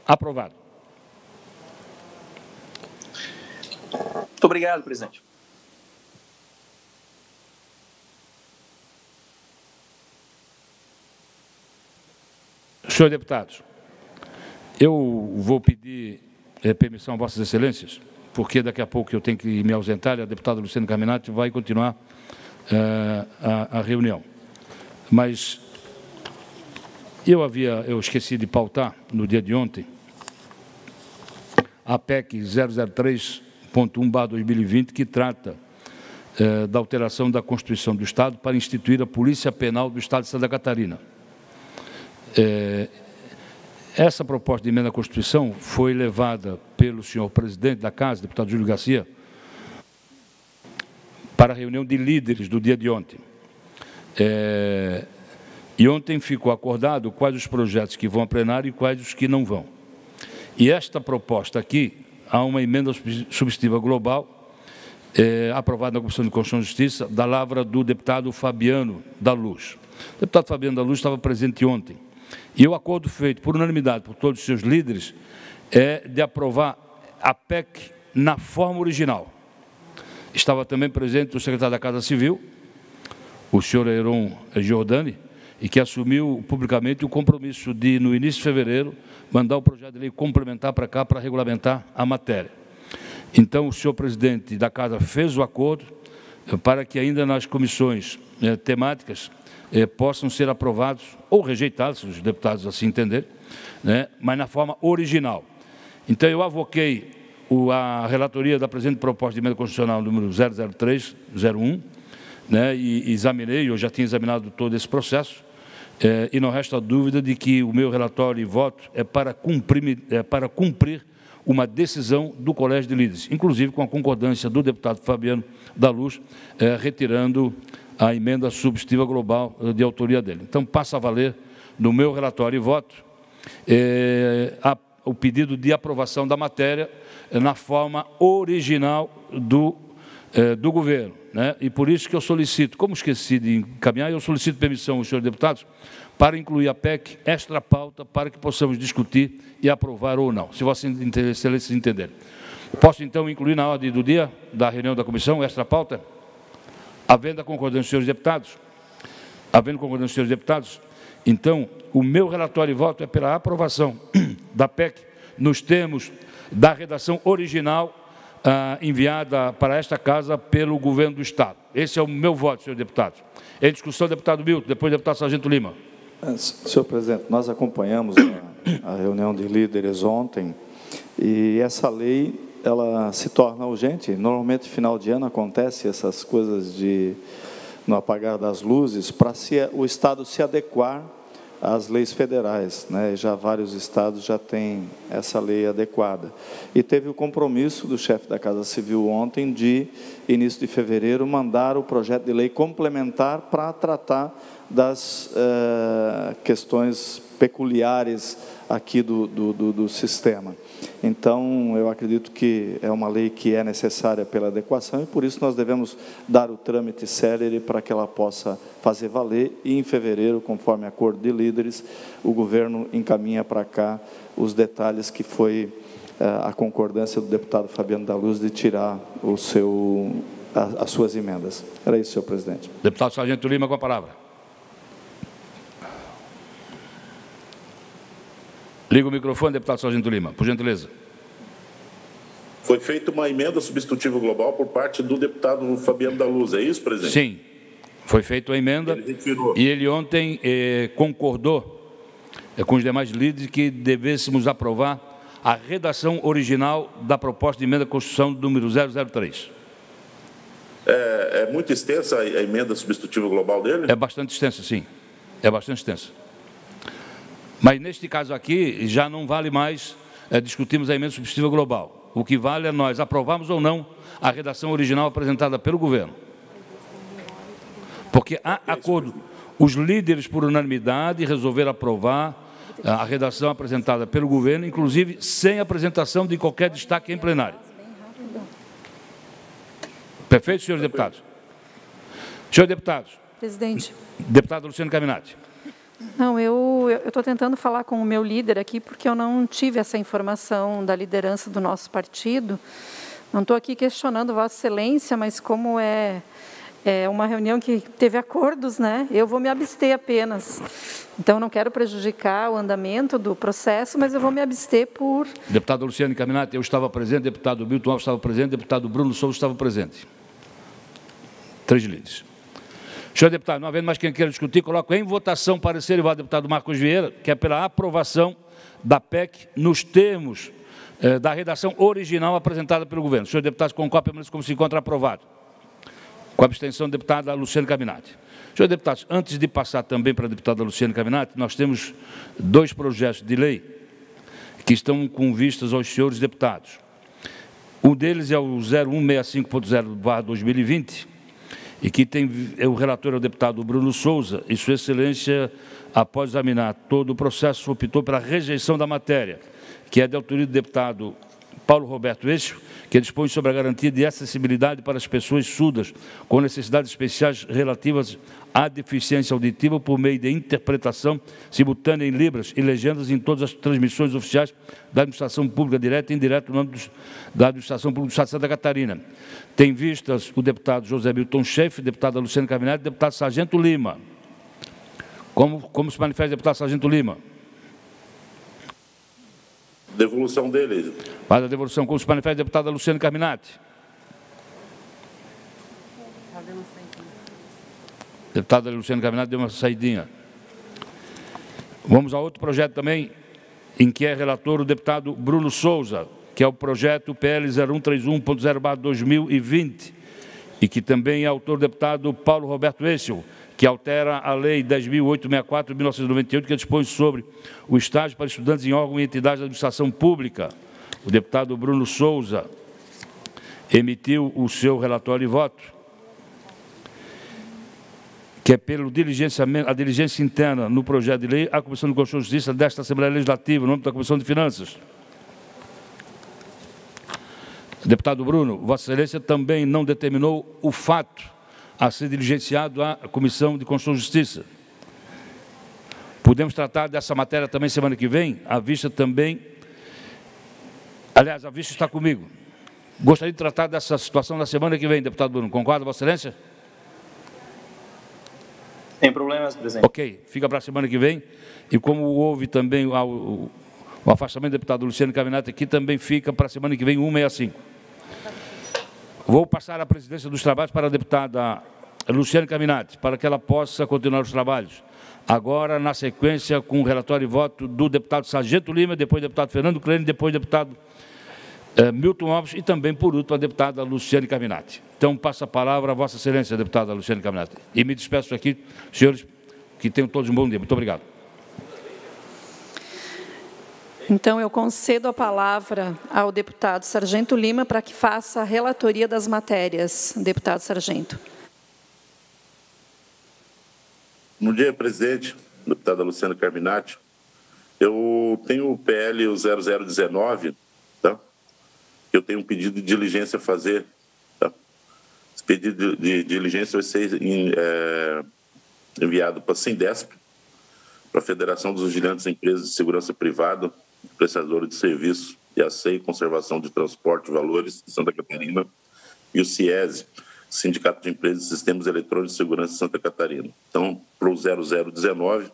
Aprovado. Muito obrigado, presidente. Senhores deputados, eu vou pedir permissão a Vossas Excelências, porque daqui a pouco eu tenho que me ausentar e a deputada Luciana Carminati vai continuar a reunião. Mas eu esqueci de pautar no dia de ontem a PEC 003.1/2020, que trata da alteração da Constituição do Estado para instituir a Polícia Penal do Estado de Santa Catarina. Essa proposta de emenda à Constituição foi levada pelo senhor presidente da Casa, deputado Júlio Garcia, para a reunião de líderes do dia de ontem. E ontem ficou acordado quais os projetos que vão a plenário e quais os que não vão. E esta proposta aqui, há uma emenda substitutiva global, aprovada na Comissão de Constituição e Justiça, da lavra do deputado Fabiano da Luz. O deputado Fabiano da Luz estava presente ontem. E o acordo feito por unanimidade por todos os seus líderes é de aprovar a PEC na forma original. Estava também presente o secretário da Casa Civil, o senhor Heron Giordani, e que assumiu publicamente o compromisso de, no início de fevereiro, mandar o projeto de lei complementar para cá para regulamentar a matéria. Então, o senhor presidente da Casa fez o acordo para que ainda nas comissões temáticas possam ser aprovados ou rejeitados, se os deputados assim entenderem, né, mas na forma original. Então, eu avoquei a relatoria da presente proposta de emenda constitucional número 00301, né, e examinei, eu já tinha examinado todo esse processo, e não resta dúvida de que o meu relatório e voto é para cumprir uma decisão do Colégio de Líderes, inclusive com a concordância do deputado Fabiano da Luz, retirando a emenda substitutiva global de autoria dele. Então, passa a valer, no meu relatório e voto, o pedido de aprovação da matéria na forma original do governo, né? E por isso que eu solicito, como esqueci de encaminhar, eu solicito permissão aos senhores deputados para incluir a PEC extra pauta para que possamos discutir e aprovar ou não, se Vossas Excelências entenderem. Posso, então, incluir na ordem do dia da reunião da comissão extra pauta? Havendo a concordância dos senhores deputados? Havendo concordância dos senhores deputados, então, o meu relatório e voto é pela aprovação da PEC nos termos da redação original enviada para esta Casa pelo Governo do Estado. Esse é o meu voto, senhor deputado. Em discussão, deputado Milton, depois deputado Sargento Lima. Senhor presidente, nós acompanhamos a reunião de líderes ontem e essa lei ela se torna urgente. Normalmente, final de ano, acontece essas coisas de no apagar das luzes para o Estado se adequar às leis federais, né? Já vários estados já têm essa lei adequada. E teve o compromisso do chefe da Casa Civil ontem de, início de fevereiro, mandar o projeto de lei complementar para tratar das questões peculiares aqui do sistema. Então, eu acredito que é uma lei que é necessária pela adequação e, por isso, nós devemos dar o trâmite célere para que ela possa fazer valer e, em fevereiro, conforme acordo de líderes, o governo encaminha para cá os detalhes que foi a concordância do deputado Fabiano da Luz de tirar as suas emendas. Era isso, senhor presidente. Deputado Sargento Lima, com a palavra. Liga o microfone, deputado Sargento Lima, por gentileza. Foi feita uma emenda substitutiva global por parte do deputado Fabiano da Luz, é isso, presidente? Sim, foi feita a emenda e ele ontem concordou com os demais líderes que devêssemos aprovar a redação original da proposta de emenda à Constituição número 003. É muito extensa a emenda substitutiva global dele? É bastante extensa, sim. É bastante extensa. Mas, neste caso aqui, já não vale mais discutirmos a emenda substitutiva global. O que vale é nós aprovarmos ou não a redação original apresentada pelo governo. Porque há acordo. Os líderes, por unanimidade, resolveram aprovar a redação apresentada pelo governo, inclusive sem apresentação de qualquer destaque em plenário. Perfeito, senhores deputados? Senhores deputados. Presidente. Deputado Luciano Carminati. Não, eu estou tentando falar com o meu líder aqui, porque eu não tive essa informação da liderança do nosso partido. Não estou aqui questionando Vossa Excelência, mas como é é uma reunião que teve acordos, né? Eu vou me abster apenas. Então, não quero prejudicar o andamento do processo, mas eu vou me abster por... Deputada Luciane Caminati, eu estava presente, deputado Milton Alves estava presente, deputado Bruno Souza estava presente. 3 líderes. Senhor deputado, não havendo mais quem queira discutir, coloco em votação o parecer do deputado Marcos Vieira, que é pela aprovação da PEC nos termos da redação original apresentada pelo governo. Senhor deputado, com cópia, como se encontra aprovado. Com a abstenção da deputada Luciane Caminati. Senhor deputado, antes de passar também para a deputada Luciane Caminati, nós temos 2 projetos de lei que estão com vistas aos senhores deputados. Um deles é o 0165.0/2020, e que tem o relator é o deputado Bruno Souza, e Sua Excelência, após examinar todo o processo, optou pela rejeição da matéria, que é de autoria do deputado Paulo Roberto Eixo, que dispõe sobre a garantia de acessibilidade para as pessoas surdas com necessidades especiais relativas à deficiência auditiva por meio de interpretação simultânea em libras e legendas em todas as transmissões oficiais da administração pública direta e indireta no âmbito da administração pública do Estado de Santa Catarina. Tem vistas o deputado José Milton Schaef, deputada Luciane Caminati e deputado Sargento Lima. Como se manifesta o deputado Sargento Lima? Devolução dele. Para a devolução, como se manifesta a deputada Luciane Caminati. Deputada Luciane Caminati deu uma saidinha. Vamos a outro projeto também, em que é relator o deputado Bruno Souza, que é o projeto PL 0131.0/2020, e que também é autor do deputado Paulo Roberto Eixo, que altera a Lei 10.864 de 1998, que dispõe sobre o estágio para estudantes em órgão e entidade de administração pública. O deputado Bruno Souza emitiu o seu relatório e voto, que é pelo a diligência interna no projeto de lei à Comissão de Constituição e Justiça desta Assembleia Legislativa, no âmbito da Comissão de Finanças. Deputado Bruno, Vossa Excelência também não determinou o fato a ser diligenciado à Comissão de Constituição e Justiça. Podemos tratar dessa matéria também semana que vem, à vista também... Aliás, a vista está comigo. Gostaria de tratar dessa situação na semana que vem, deputado Bruno. Concorda, Vossa Excelência? Sem problemas, presidente. Ok, fica para a semana que vem. E como houve também o afastamento do deputado Luciane Caminati aqui, também fica para a semana que vem 165. Vou passar a presidência dos trabalhos para a deputada Luciane Caminati, para que ela possa continuar os trabalhos. Agora, na sequência, com o relatório e voto do deputado Sargento Lima, depois do deputado Fernando Crane, depois do deputado Milton Alves e também, por último, a deputada Luciane Caminati. Então, passo a palavra a Vossa Excelência, deputada Luciane Caminati. E me despeço aqui, senhores, que tenham todos um bom dia. Muito obrigado. Então, eu concedo a palavra ao deputado Sargento Lima para que faça a relatoria das matérias. Deputado Sargento. Bom dia, presidente, deputada Luciane Caminati. Eu tenho o PL 0019, tá? Eu tenho um pedido de diligência a fazer. Tá? Esse pedido de diligência vai ser enviado para a Sindesp, para a Federação dos Vigilantes e Empresas de Segurança Privada, prestadores de serviço de asseio e conservação de transporte e valores de Santa Catarina, e o CIESE, Sindicato de Empresas e Sistemas Eletrônicos de Segurança de Santa Catarina. Então, para o 0019,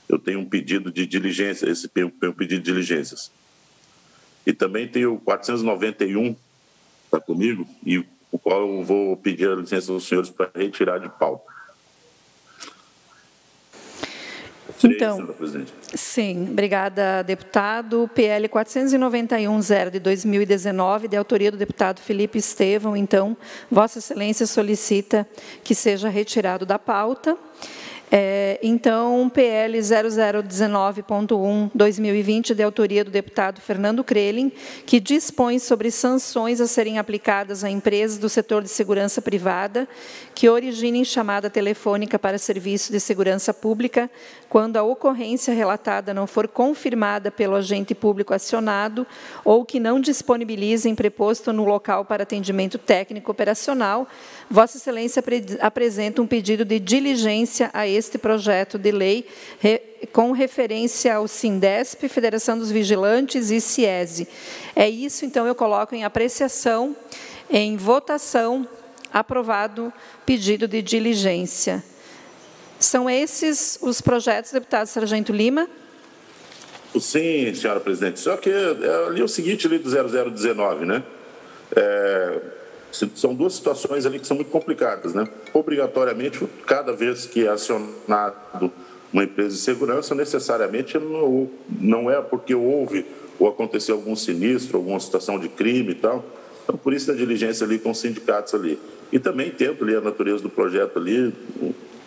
eu tenho um pedido de diligência, esse tem um pedido de diligências. E também tenho o 491, está comigo, e o qual eu vou pedir a licença dos senhores para retirar de pauta. Então, sim, obrigada, deputado. PL 491-0 de 2019, de autoria do deputado Felipe Estevão. Então, Vossa Excelência solicita que seja retirado da pauta. Então, PL 0019.1, 2020, de autoria do deputado Fernando Crelin, que dispõe sobre sanções a serem aplicadas a empresas do setor de segurança privada que originem chamada telefônica para serviço de segurança pública, quando a ocorrência relatada não for confirmada pelo agente público acionado ou que não disponibilizem preposto no local para atendimento técnico operacional. Vossa Excelência apresenta um pedido de diligência a este projeto de lei com referência ao Sindesp, Federação dos Vigilantes e CIESE. É isso, então, eu coloco em apreciação, em votação, aprovado pedido de diligência. São esses os projetos, deputado Sargento Lima? Sim, senhora presidente. Só que ali é o seguinte, ali do 0019, né? São duas situações ali que são muito complicadas, né? Obrigatoriamente, cada vez que é acionado uma empresa de segurança, necessariamente não é porque houve ou aconteceu algum sinistro, alguma situação de crime e tal. Então, por isso a diligência ali com os sindicatos ali. E também tendo ali a natureza do projeto ali,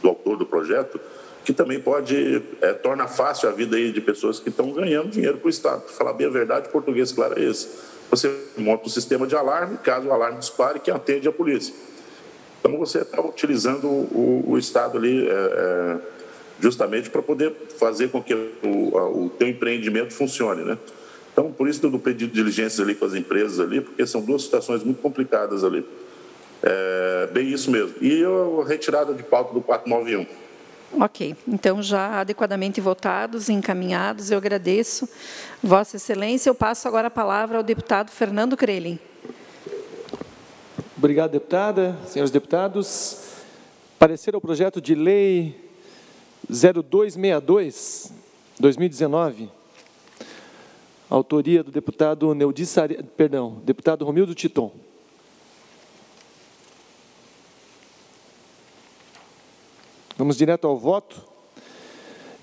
do autor do projeto, que também pode torna fácil a vida aí de pessoas que estão ganhando dinheiro para o Estado. Para falar bem a verdade, o português claro é esse. Você monta um sistema de alarme, caso o alarme dispare, que atende a polícia. Então, você está utilizando o Estado ali justamente para poder fazer com que o teu empreendimento funcione, né? Então, por isso do pedido de diligência ali com as empresas ali, porque são duas situações muito complicadas ali. Bem isso mesmo. E a retirada de pauta do 491. Ok, então já adequadamente votados e encaminhados, eu agradeço Vossa Excelência. Eu passo agora a palavra ao deputado Fernando Crelin. Obrigado, deputada. Senhores deputados, parecer ao projeto de lei 0262, 2019, autoria do deputado deputado Romildo Titon. Vamos direto ao voto.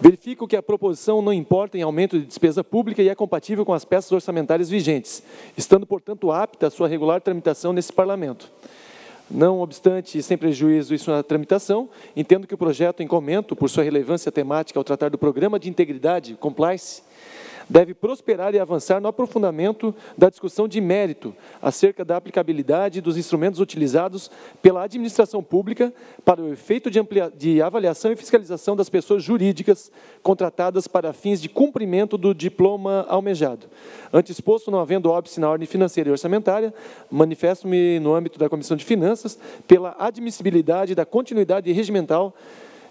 Verifico que a proposição não importa em aumento de despesa pública e é compatível com as peças orçamentárias vigentes, estando, portanto, apta a sua regular tramitação nesse Parlamento. Não obstante, sem prejuízo isso na tramitação, entendo que o projeto em comento, por sua relevância temática ao tratar do Programa de Integridade, Compliance, deve prosperar e avançar no aprofundamento da discussão de mérito acerca da aplicabilidade dos instrumentos utilizados pela administração pública para o efeito de avaliação e fiscalização das pessoas jurídicas contratadas para fins de cumprimento do diploma almejado. Ante exposto, não havendo óbice na ordem financeira e orçamentária, manifesto-me no âmbito da Comissão de Finanças pela admissibilidade da continuidade regimental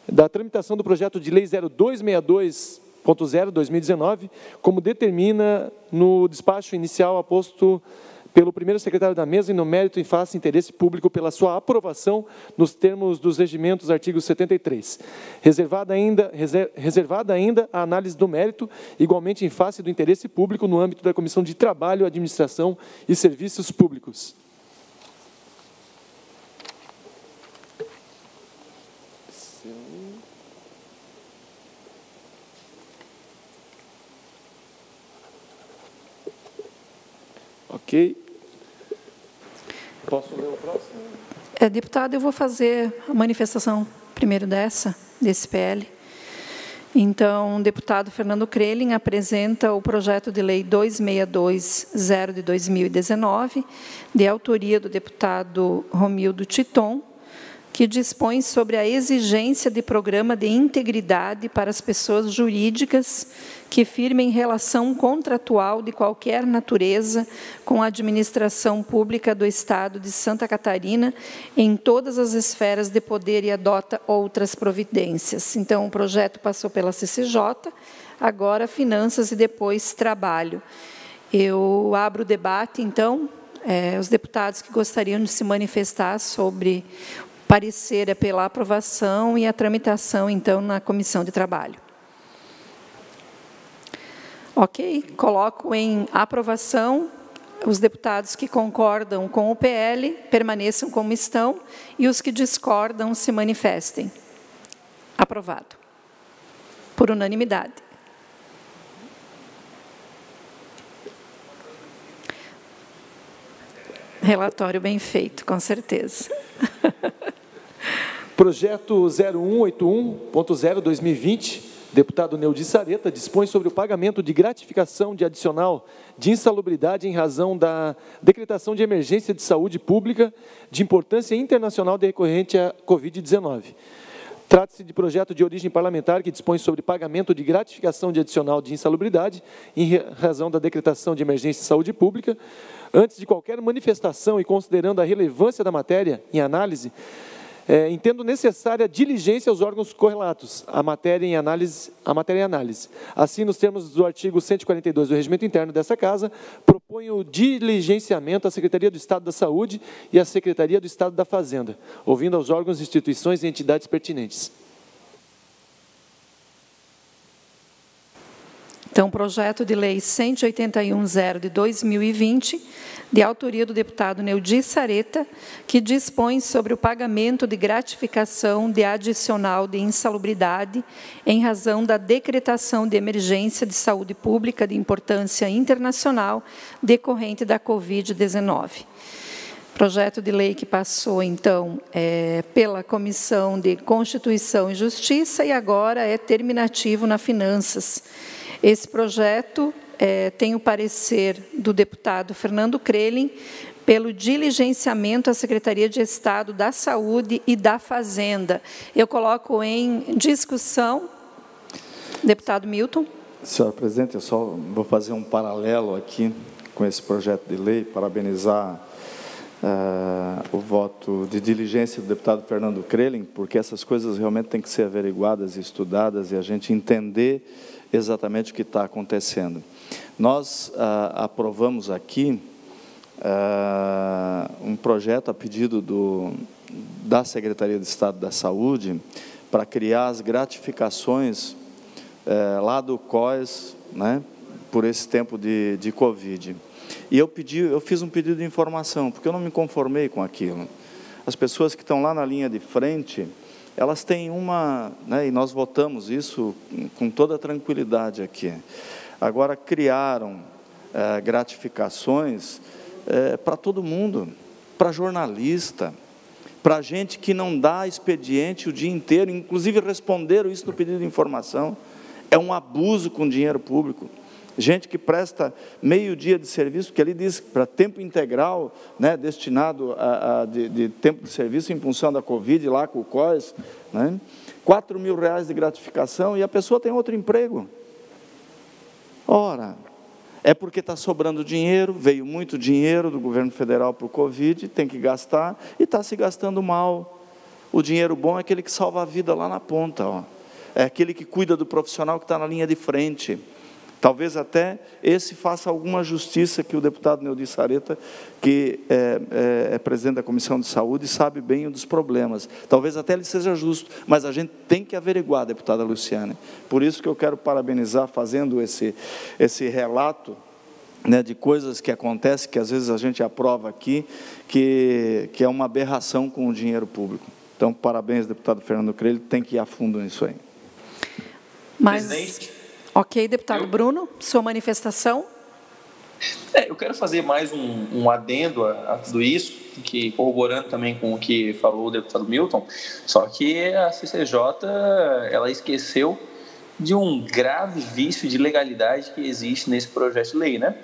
da tramitação do projeto de lei 0262, 2019, como determina no despacho inicial aposto pelo primeiro secretário da mesa e no mérito em face interesse público pela sua aprovação nos termos dos regimentos artigo 73. Reservada ainda a análise do mérito, igualmente em face do interesse público no âmbito da Comissão de Trabalho, Administração e Serviços Públicos. Ok. Posso ler o próximo? Deputado, eu vou fazer a manifestação primeiro desse PL. Então, o deputado Fernando Crelin apresenta o projeto de lei 2620 de 2019, de autoria do deputado Romildo Titon, que dispõe sobre a exigência de programa de integridade para as pessoas jurídicas que firmem relação contratual de qualquer natureza com a administração pública do Estado de Santa Catarina em todas as esferas de poder e adota outras providências. Então, o projeto passou pela CCJ, agora Finanças e depois Trabalho. Eu abro o debate, então, os deputados que gostariam de se manifestar sobre parecer pela aprovação e a tramitação, então, na Comissão de Trabalho. Ok, coloco em aprovação. Os deputados que concordam com o PL permaneçam como estão e os que discordam se manifestem. Aprovado. Por unanimidade. Relatório bem feito, com certeza. Projeto 0181.0/2020, deputado Neudi Sareta, dispõe sobre o pagamento de gratificação de adicional de insalubridade em razão da decretação de emergência de saúde pública de importância internacional decorrente à Covid-19. Trata-se de projeto de origem parlamentar que dispõe sobre pagamento de gratificação de adicional de insalubridade em razão da decretação de emergência de saúde pública. Antes de qualquer manifestação e considerando a relevância da matéria em análise, entendo necessária diligência aos órgãos correlatos, a matéria em análise. Assim, nos termos do artigo 142 do Regimento Interno dessa Casa, proponho o diligenciamento à Secretaria do Estado da Saúde e à Secretaria do Estado da Fazenda, ouvindo aos órgãos, instituições e entidades pertinentes. Então, projeto de lei 181.0 de 2020, de autoria do deputado Neudi Sareta, que dispõe sobre o pagamento de gratificação de adicional de insalubridade em razão da decretação de emergência de saúde pública de importância internacional decorrente da Covid-19. Projeto de lei que passou, então, pela Comissão de Constituição e Justiça e agora é terminativo na Finanças. Esse projeto tem o parecer do deputado Fernando Crelin pelo diligenciamento à Secretaria de Estado da Saúde e da Fazenda. Eu coloco em discussão. Deputado Milton. Senhora presidente, eu só vou fazer um paralelo aqui com esse projeto de lei, parabenizar o voto de diligência do deputado Fernando Crelin, porque essas coisas realmente têm que ser averiguadas e estudadas e a gente entender exatamente o que está acontecendo. Nós aprovamos aqui um projeto a pedido da Secretaria de Estado da Saúde para criar as gratificações lá do COES, né, por esse tempo de Covid. E eu fiz um pedido de informação, porque eu não me conformei com aquilo. As pessoas que estão lá na linha de frente, elas têm né, e nós votamos isso com toda tranquilidade aqui. Agora, criaram gratificações para todo mundo, para jornalista, para gente que não dá expediente o dia inteiro, inclusive responderam isso no pedido de informação. É um abuso com dinheiro público. Gente que presta meio dia de serviço, que ali diz para tempo integral, né, destinado de tempo de serviço em função da Covid, lá com o COES, né, R$4.000 de gratificação e a pessoa tem outro emprego. Ora, é porque está sobrando dinheiro, veio muito dinheiro do governo federal para o Covid, tem que gastar e está se gastando mal. O dinheiro bom é aquele que salva a vida lá na ponta, ó. É aquele que cuida do profissional que está na linha de frente. Talvez até esse faça alguma justiça que o deputado Neudi Sareta, que é presidente da Comissão de Saúde, sabe bem um dos problemas. Talvez até ele seja justo, mas a gente tem que averiguar, deputada Luciane. Por isso que eu quero parabenizar, fazendo esse relato, né, de coisas que acontecem, que às vezes a gente aprova aqui, que é uma aberração com o dinheiro público. Então, parabéns, deputado Fernando Crelin, tem que ir a fundo nisso aí. Presidente. Ok, deputado Bruno, sua manifestação. Eu quero fazer mais um adendo a tudo isso, que corroborando também com o que falou o deputado Milton, só que a CCJ ela esqueceu de um grave vício de legalidade que existe nesse projeto de lei, né?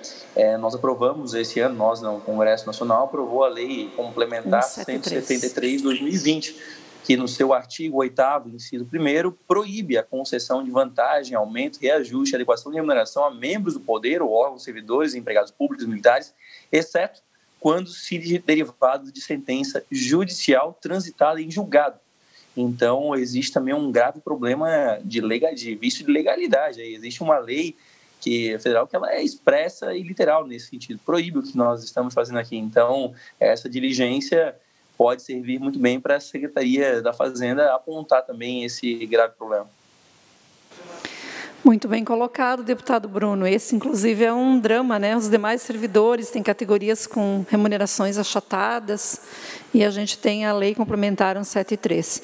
Nós aprovamos esse ano, nós não, o Congresso Nacional aprovou a lei complementar 173 de 2020, que no seu artigo 8º, inciso 1º, proíbe a concessão de vantagem, aumento, reajuste, adequação de remuneração a membros do poder ou órgãos, servidores, empregados públicos e militares, exceto quando se derivados de sentença judicial transitada em julgado. Então, existe também um grave problema de vício de legalidade. Existe uma lei federal que ela é expressa e literal nesse sentido, proíbe o que nós estamos fazendo aqui. Então, essa diligência pode servir muito bem para a Secretaria da Fazenda apontar também esse grave problema. Muito bem colocado, deputado Bruno. Esse, inclusive, é um drama, né? Os demais servidores têm categorias com remunerações achatadas e a gente tem a lei complementar 173.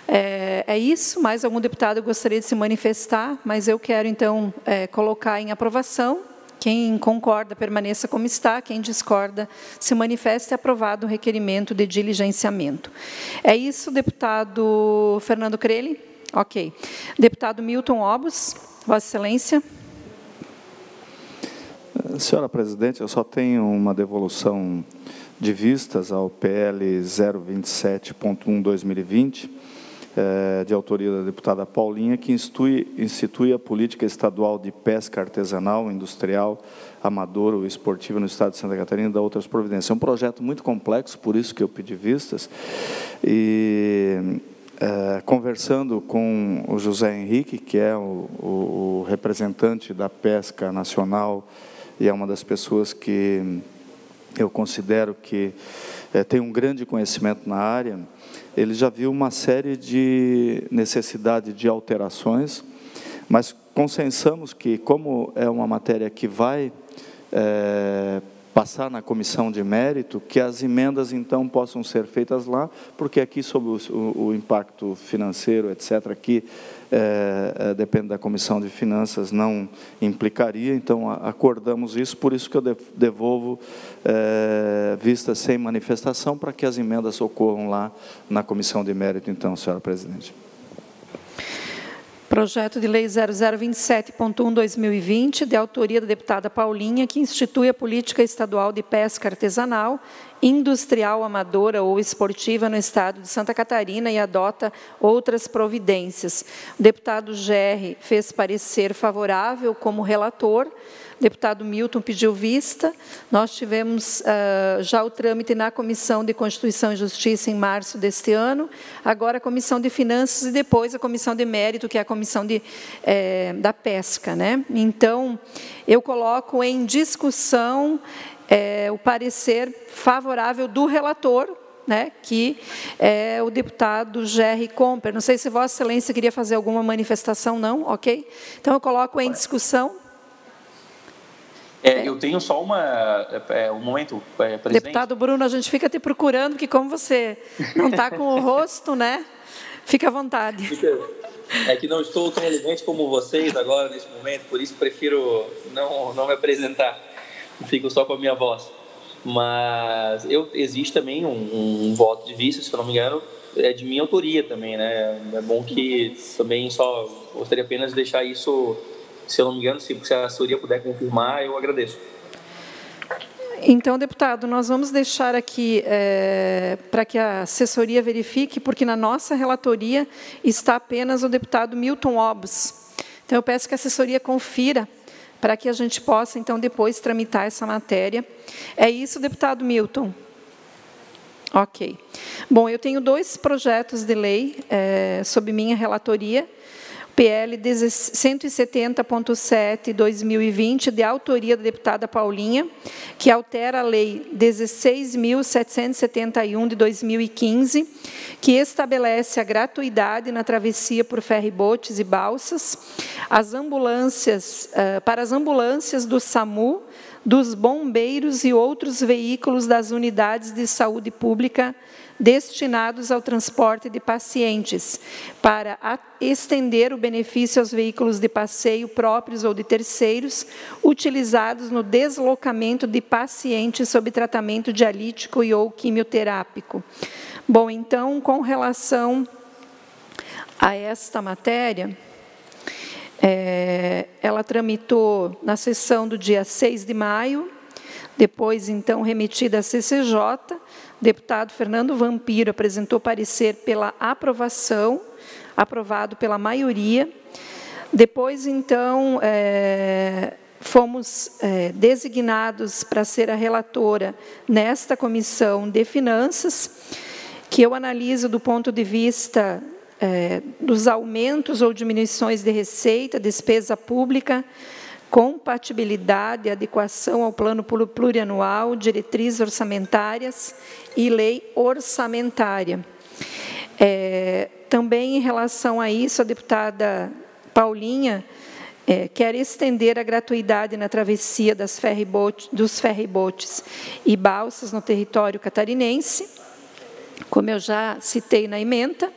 É isso, mais algum deputado gostaria de se manifestar, mas eu quero, então, colocar em aprovação. Quem concorda, permaneça como está. Quem discorda, se manifeste. Aprovado o requerimento de diligenciamento. É isso, deputado Fernando Crelin? Ok. Deputado Milton Obos, Vossa Excelência. Senhora presidente, eu só tenho uma devolução de vistas ao PL 027.1/2020, de autoria da deputada Paulinha, que institui a política estadual de pesca artesanal, industrial, amadora ou esportiva no estado de Santa Catarina e da outras providências. É um projeto muito complexo, por isso que eu pedi vistas, e conversando com o José Henrique, que é o representante da pesca nacional e é uma das pessoas que eu considero que tem um grande conhecimento na área, ele já viu uma série de necessidade de alterações, mas consensamos que, como é uma matéria que vai passar na comissão de mérito, que as emendas, então, possam ser feitas lá, porque aqui, sobre o impacto financeiro, etc., aqui depende da comissão de finanças, não implicaria, então, acordamos isso, por isso que eu devolvo vista sem manifestação, para que as emendas ocorram lá na comissão de mérito, então, senhora presidente. Projeto de Lei 0027.1/2020, de autoria da deputada Paulinha, que institui a política estadual de pesca artesanal, industrial, amadora ou esportiva no estado de Santa Catarina e adota outras providências. O deputado Gerri fez parecer favorável como relator. O deputado Milton pediu vista. Nós tivemos já o trâmite na Comissão de Constituição e Justiça em março deste ano, agora a Comissão de Finanças e depois a Comissão de Mérito, que é a Comissão da Pesca, né? Então, eu coloco em discussão o parecer favorável do relator, né, que é o deputado Gerri Comper. Não sei se Vossa Excelência queria fazer alguma manifestação, não? Ok? Então, eu coloco em discussão. Eu tenho só um momento, presidente. Deputado Bruno, a gente fica te procurando, porque como você não está com o rosto, né? Fica à vontade. É que não estou tão elegante como vocês agora, nesse momento, por isso prefiro não me apresentar. Fico só com a minha voz. Mas existe também um voto de vista, se eu não me engano, é de minha autoria também, né? É bom que também só gostaria apenas de deixar isso... Se eu não me engano, se a assessoria puder confirmar, eu agradeço. Então, deputado, nós vamos deixar aqui para que a assessoria verifique, porque na nossa relatoria está apenas o deputado Milton Obos. Então, eu peço que a assessoria confira, para que a gente possa, então, depois tramitar essa matéria. É isso, deputado Milton? Ok. Bom, eu tenho 2 projetos de lei sob minha relatoria. PL 170.7/2020, de autoria da deputada Paulinha, que altera a Lei 16.771, de 2015, que estabelece a gratuidade na travessia por ferribotes e balsas, para as ambulâncias do SAMU, dos bombeiros e outros veículos das unidades de saúde pública destinados ao transporte de pacientes, para estender o benefício aos veículos de passeio próprios ou de terceiros, utilizados no deslocamento de pacientes sob tratamento dialítico e ou quimioterápico. Bom, então, com relação a esta matéria, ela tramitou na sessão do dia 6 de maio, depois, então, remetida à CCJ. O deputado Fernando Vampiro apresentou parecer pela aprovação, aprovado pela maioria. Depois, então, fomos designados para ser a relatora nesta Comissão de Finanças, que eu analiso do ponto de vista dos aumentos ou diminuições de receita, despesa pública, compatibilidade, adequação ao plano plurianual, diretrizes orçamentárias e lei orçamentária. Também, em relação a isso, a deputada Paulinha quer estender a gratuidade na travessia dos ferribotes e balsas no território catarinense, como eu já citei na ementa.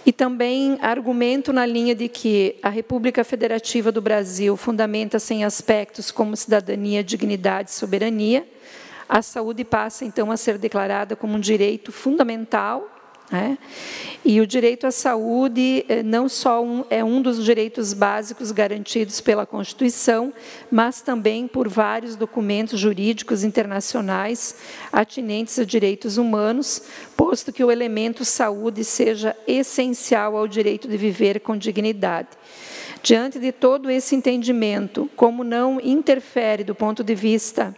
E também argumento na linha de que a República Federativa do Brasil fundamenta-se em aspectos como cidadania, dignidade e soberania. A saúde passa, então, a ser declarada como um direito fundamental né? E o direito à saúde não só é um dos direitos básicos garantidos pela Constituição, mas também por vários documentos jurídicos internacionais atinentes a direitos humanos, posto que o elemento saúde seja essencial ao direito de viver com dignidade. Diante de todo esse entendimento, como não interfere do ponto de vista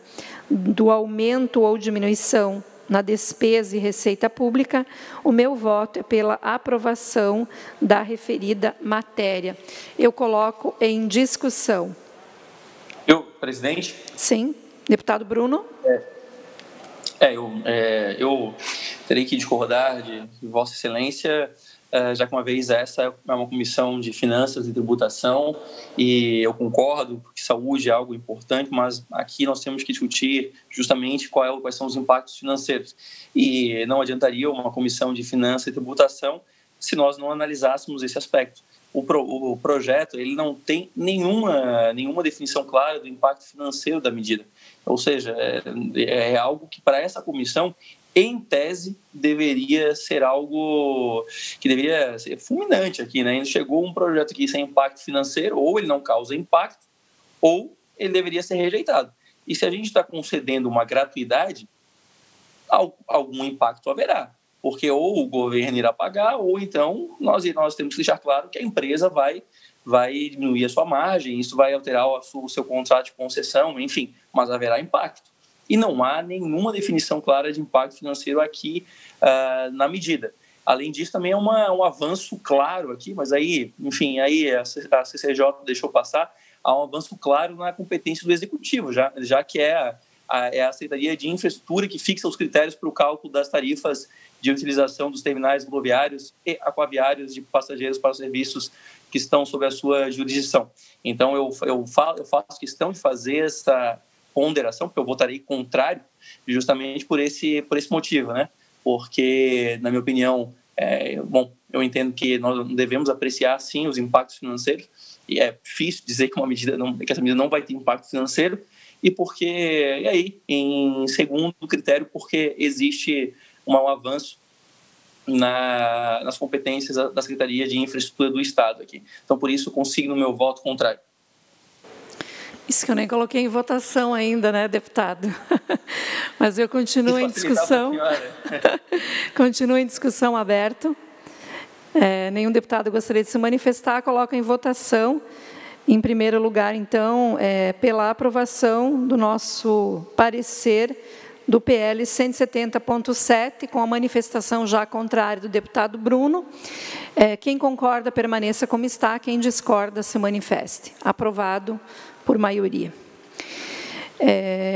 do aumento ou diminuição na despesa e receita pública, o meu voto é pela aprovação da referida matéria. Eu coloco em discussão. Presidente? Sim. Deputado Bruno? Eu terei que discordar de Vossa Excelência, já que uma vez essa é uma comissão de finanças e tributação, e eu concordo que saúde é algo importante, mas aqui nós temos que discutir justamente quais são os impactos financeiros. E não adiantaria uma comissão de finanças e tributação se nós não analisássemos esse aspecto. O projeto ele não tem nenhuma definição clara do impacto financeiro da medida. Ou seja, é algo que para essa comissão, em tese, deveria ser algo que deveria ser fulminante aqui, né? Chegou um projeto aqui sem impacto financeiro, ou ele não causa impacto, ou ele deveria ser rejeitado. E se a gente está concedendo uma gratuidade, algum impacto haverá, porque ou o governo irá pagar, ou então nós temos que deixar claro que a empresa vai diminuir a sua margem, isso vai alterar o seu contrato de concessão, enfim, mas haverá impacto. E não há nenhuma definição clara de impacto financeiro aqui na medida. Além disso, também é um avanço claro aqui, mas aí, enfim, aí a CCJ deixou passar, há um avanço claro na competência do Executivo, já que é a Secretaria de Infraestrutura que fixa os critérios para o cálculo das tarifas de utilização dos terminais rodoviários e aquaviários de passageiros para os serviços que estão sob a sua jurisdição. Então, eu faço questão de fazer essa ponderação, porque eu votarei contrário justamente por esse motivo, né? Porque, na minha opinião, eu entendo que nós devemos apreciar, sim, os impactos financeiros, e é difícil dizer que essa medida não vai ter impacto financeiro, e aí, em segundo critério, porque existe um avanço nas competências da Secretaria de Infraestrutura do Estado aqui. Então, por isso, consigno o meu voto contrário. Isso que eu nem coloquei em votação ainda, né, deputado? Mas eu continuo em discussão. Continuo em discussão aberto. Nenhum deputado gostaria de se manifestar, coloco em votação. Em primeiro lugar, então, pela aprovação do nosso parecer do PL 170.7, com a manifestação já contrária do deputado Bruno. Quem concorda, permaneça como está. Quem discorda, se manifeste. Aprovado por maioria.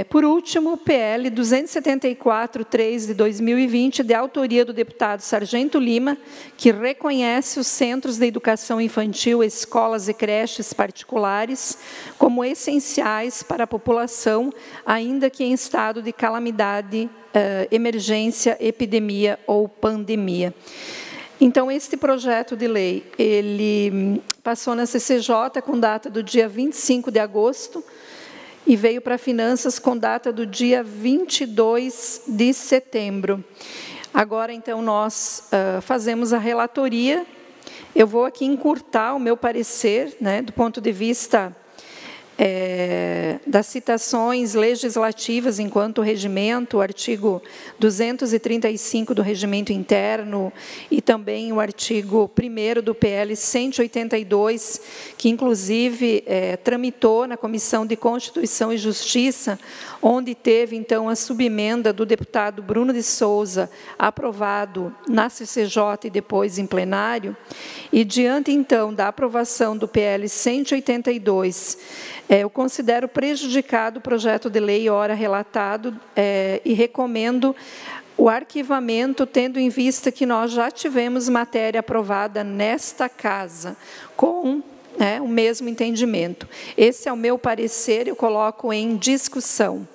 Por último, PL 274.3 de 2020, de autoria do deputado Sargento Lima, que reconhece os centros de educação infantil, escolas e creches particulares como essenciais para a população, ainda que em estado de calamidade, emergência, epidemia ou pandemia. Então, este projeto de lei, ele passou na CCJ com data do dia 25 de agosto, e veio para Finanças com data do dia 22 de setembro. Agora, então, nós fazemos a relatoria. Eu vou aqui encurtar o meu parecer, né, do ponto de vista das citações legislativas enquanto regimento, o artigo 235 do regimento interno e também o artigo 1º do PL 182, que inclusive tramitou na Comissão de Constituição e Justiça, onde teve então a subemenda do deputado Bruno de Souza, aprovado na CCJ e depois em plenário, e diante então da aprovação do PL 182, eu considero prejudicado o projeto de lei ora relatado e recomendo o arquivamento, tendo em vista que nós já tivemos matéria aprovada nesta casa, com o mesmo entendimento. Esse é o meu parecer, eu coloco em discussão.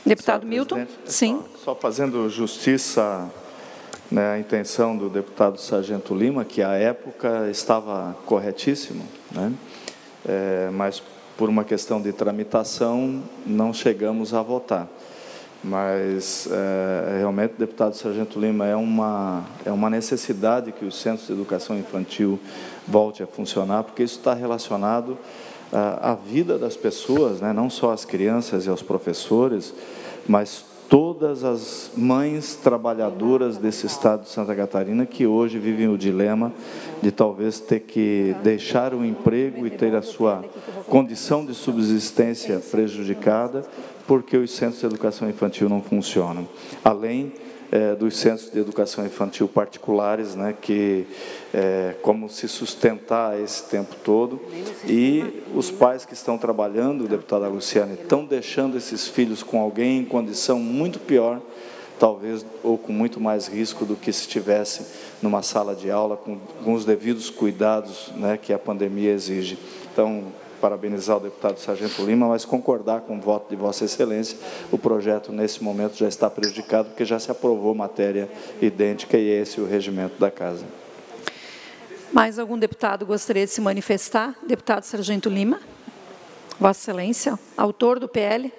Deputado Milton? Sim. Só fazendo justiça, né, a intenção do deputado Sargento Lima, que à época estava corretíssimo, né, mas por uma questão de tramitação, não chegamos a votar. Mas, realmente, deputado Sargento Lima, é uma necessidade que os centros de educação infantil volte a funcionar, porque isso está relacionado à vida das pessoas, né? Não só as crianças e aos professores, mas todas as mães trabalhadoras desse estado de Santa Catarina que hoje vivem o dilema de talvez ter que deixar o emprego e ter a sua condição de subsistência prejudicada porque os centros de educação infantil não funcionam. Além dos centros de educação infantil particulares, né, que como se sustentar esse tempo todo, e os pais que estão trabalhando, deputada Luciane, estão deixando esses filhos com alguém em condição muito pior, talvez, ou com muito mais risco do que se estivesse numa sala de aula, com os devidos cuidados, né, que a pandemia exige. Então, parabenizar o deputado Sargento Lima, mas concordar com o voto de Vossa Excelência, o projeto, nesse momento, já está prejudicado, porque já se aprovou matéria idêntica e esse é o regimento da Casa. Mais algum deputado gostaria de se manifestar? Deputado Sargento Lima. Vossa Excelência, autor do PL.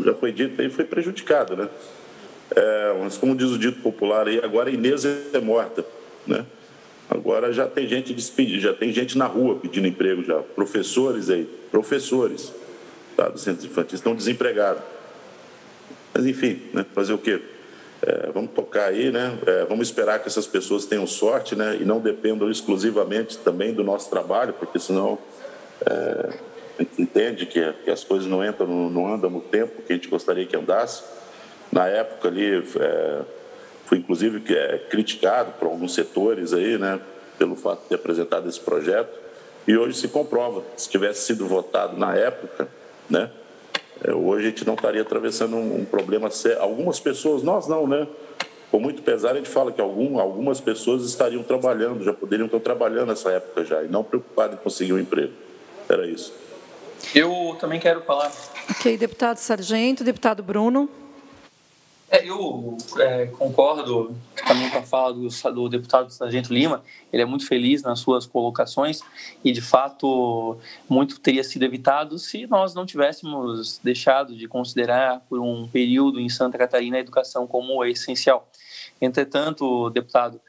Já foi dito aí, foi prejudicado, né? Mas como diz o dito popular aí, agora a Inês é morta, né? Agora já tem gente despedida, já tem gente na rua pedindo emprego já. Professores aí, tá, dos centros infantis estão desempregados. Mas enfim, né, fazer o quê? Vamos tocar aí, né? Vamos esperar que essas pessoas tenham sorte, né? E não dependam exclusivamente também do nosso trabalho, porque senão a gente entende que as coisas não andam no tempo que a gente gostaria que andasse. Na época ali, fui inclusive criticado por alguns setores aí, né, pelo fato de ter apresentado esse projeto, e hoje se comprova, se tivesse sido votado na época, né, hoje a gente não estaria atravessando um problema sério. Algumas pessoas, nós não, né, com muito pesar a gente fala que algumas pessoas estariam trabalhando, já poderiam estar trabalhando nessa época já, e não preocupadas em conseguir um emprego. Era isso. Eu também quero falar. Ok, deputado Sargento, deputado Bruno. Eu concordo também com a fala do deputado Sargento Lima. Ele é muito feliz nas suas colocações e, de fato, muito teria sido evitado se nós não tivéssemos deixado de considerar por um período em Santa Catarina a educação como essencial. Entretanto, deputado,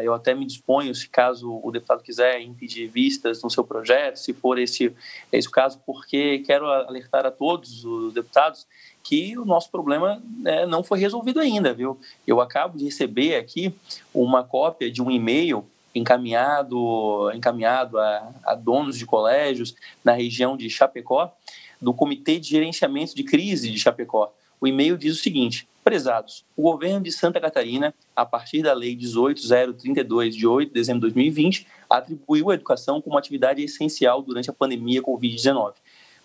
eu até me disponho, se caso o deputado quiser impedir vistas no seu projeto, se for esse o caso, porque quero alertar a todos os deputados que o nosso problema não foi resolvido ainda, viu? Eu acabo de receber aqui uma cópia de um e-mail encaminhado a donos de colégios na região de Chapecó, do Comitê de Gerenciamento de Crise de Chapecó. O e-mail diz o seguinte: prezados, o governo de Santa Catarina, a partir da Lei 18.032, de 8 de dezembro de 2020, atribuiu a educação como atividade essencial durante a pandemia Covid-19,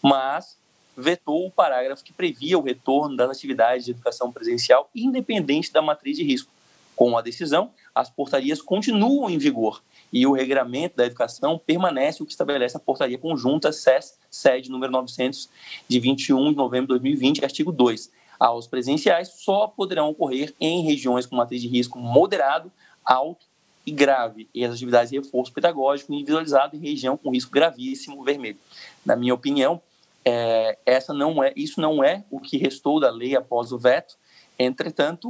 mas vetou o parágrafo que previa o retorno das atividades de educação presencial independente da matriz de risco. Com a decisão, as portarias continuam em vigor e o regramento da educação permanece o que estabelece a portaria conjunta SES-SED número 900, de 21 de novembro de 2020, artigo 2. Aulas presenciais só poderão ocorrer em regiões com matriz de risco moderado, alto e grave, e as atividades de reforço pedagógico individualizado em região com risco gravíssimo, vermelho. Na minha opinião, isso não é o que restou da lei após o veto. Entretanto,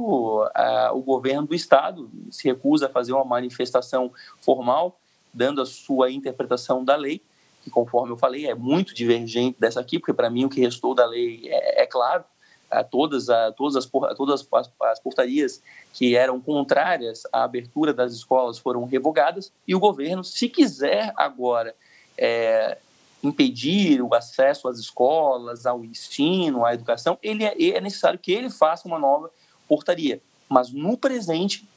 o governo do Estado se recusa a fazer uma manifestação formal, dando a sua interpretação da lei, que, conforme eu falei, é muito divergente dessa aqui, porque, para mim, o que restou da lei é claro. Todas as portarias que eram contrárias à abertura das escolas foram revogadas, e o governo, se quiser agora impedir o acesso às escolas, ao ensino, à educação, é necessário que ele faça uma nova portaria. Mas no presente,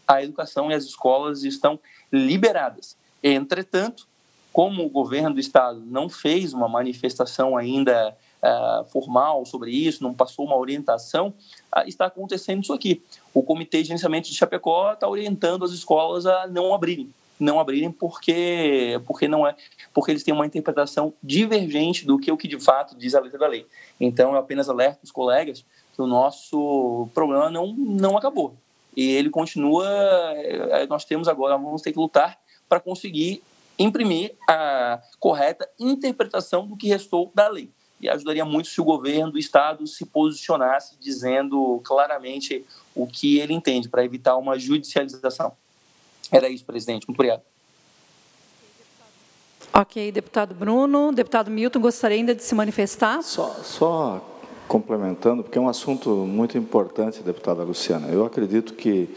a educação e as escolas estão liberadas. Entretanto, como o governo do Estado não fez uma manifestação ainda formal sobre isso, não passou uma orientação, está acontecendo isso aqui. O Comitê de Gerenciamento de Chapecó está orientando as escolas a não abrirem porque eles têm uma interpretação divergente do que de fato diz a letra da lei. Então, eu apenas alerto os colegas que o nosso problema não acabou. E ele continua, nós vamos ter que lutar para conseguir imprimir a correta interpretação do que restou da lei. E ajudaria muito se o governo do Estado se posicionasse dizendo claramente o que ele entende, para evitar uma judicialização. Era isso, presidente. Muito obrigado. Ok, deputado Bruno. Deputado Milton, gostaria ainda de se manifestar? Só complementando, porque é um assunto muito importante, deputada Luciana. Eu acredito que,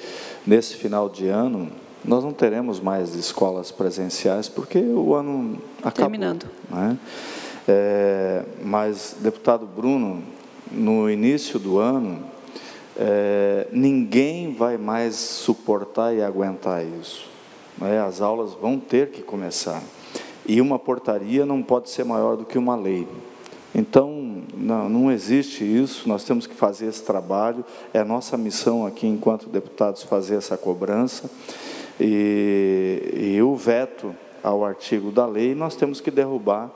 nesse final de ano, nós não teremos mais escolas presenciais, porque o ano acabou. Terminando. Né? Mas, deputado Bruno, no início do ano, ninguém vai mais suportar e aguentar isso. Né? As aulas vão ter que começar. E uma portaria não pode ser maior do que uma lei. Então, não existe isso, nós temos que fazer esse trabalho, é nossa missão aqui, enquanto deputados, fazer essa cobrança, e o veto ao artigo da lei, nós temos que derrubar,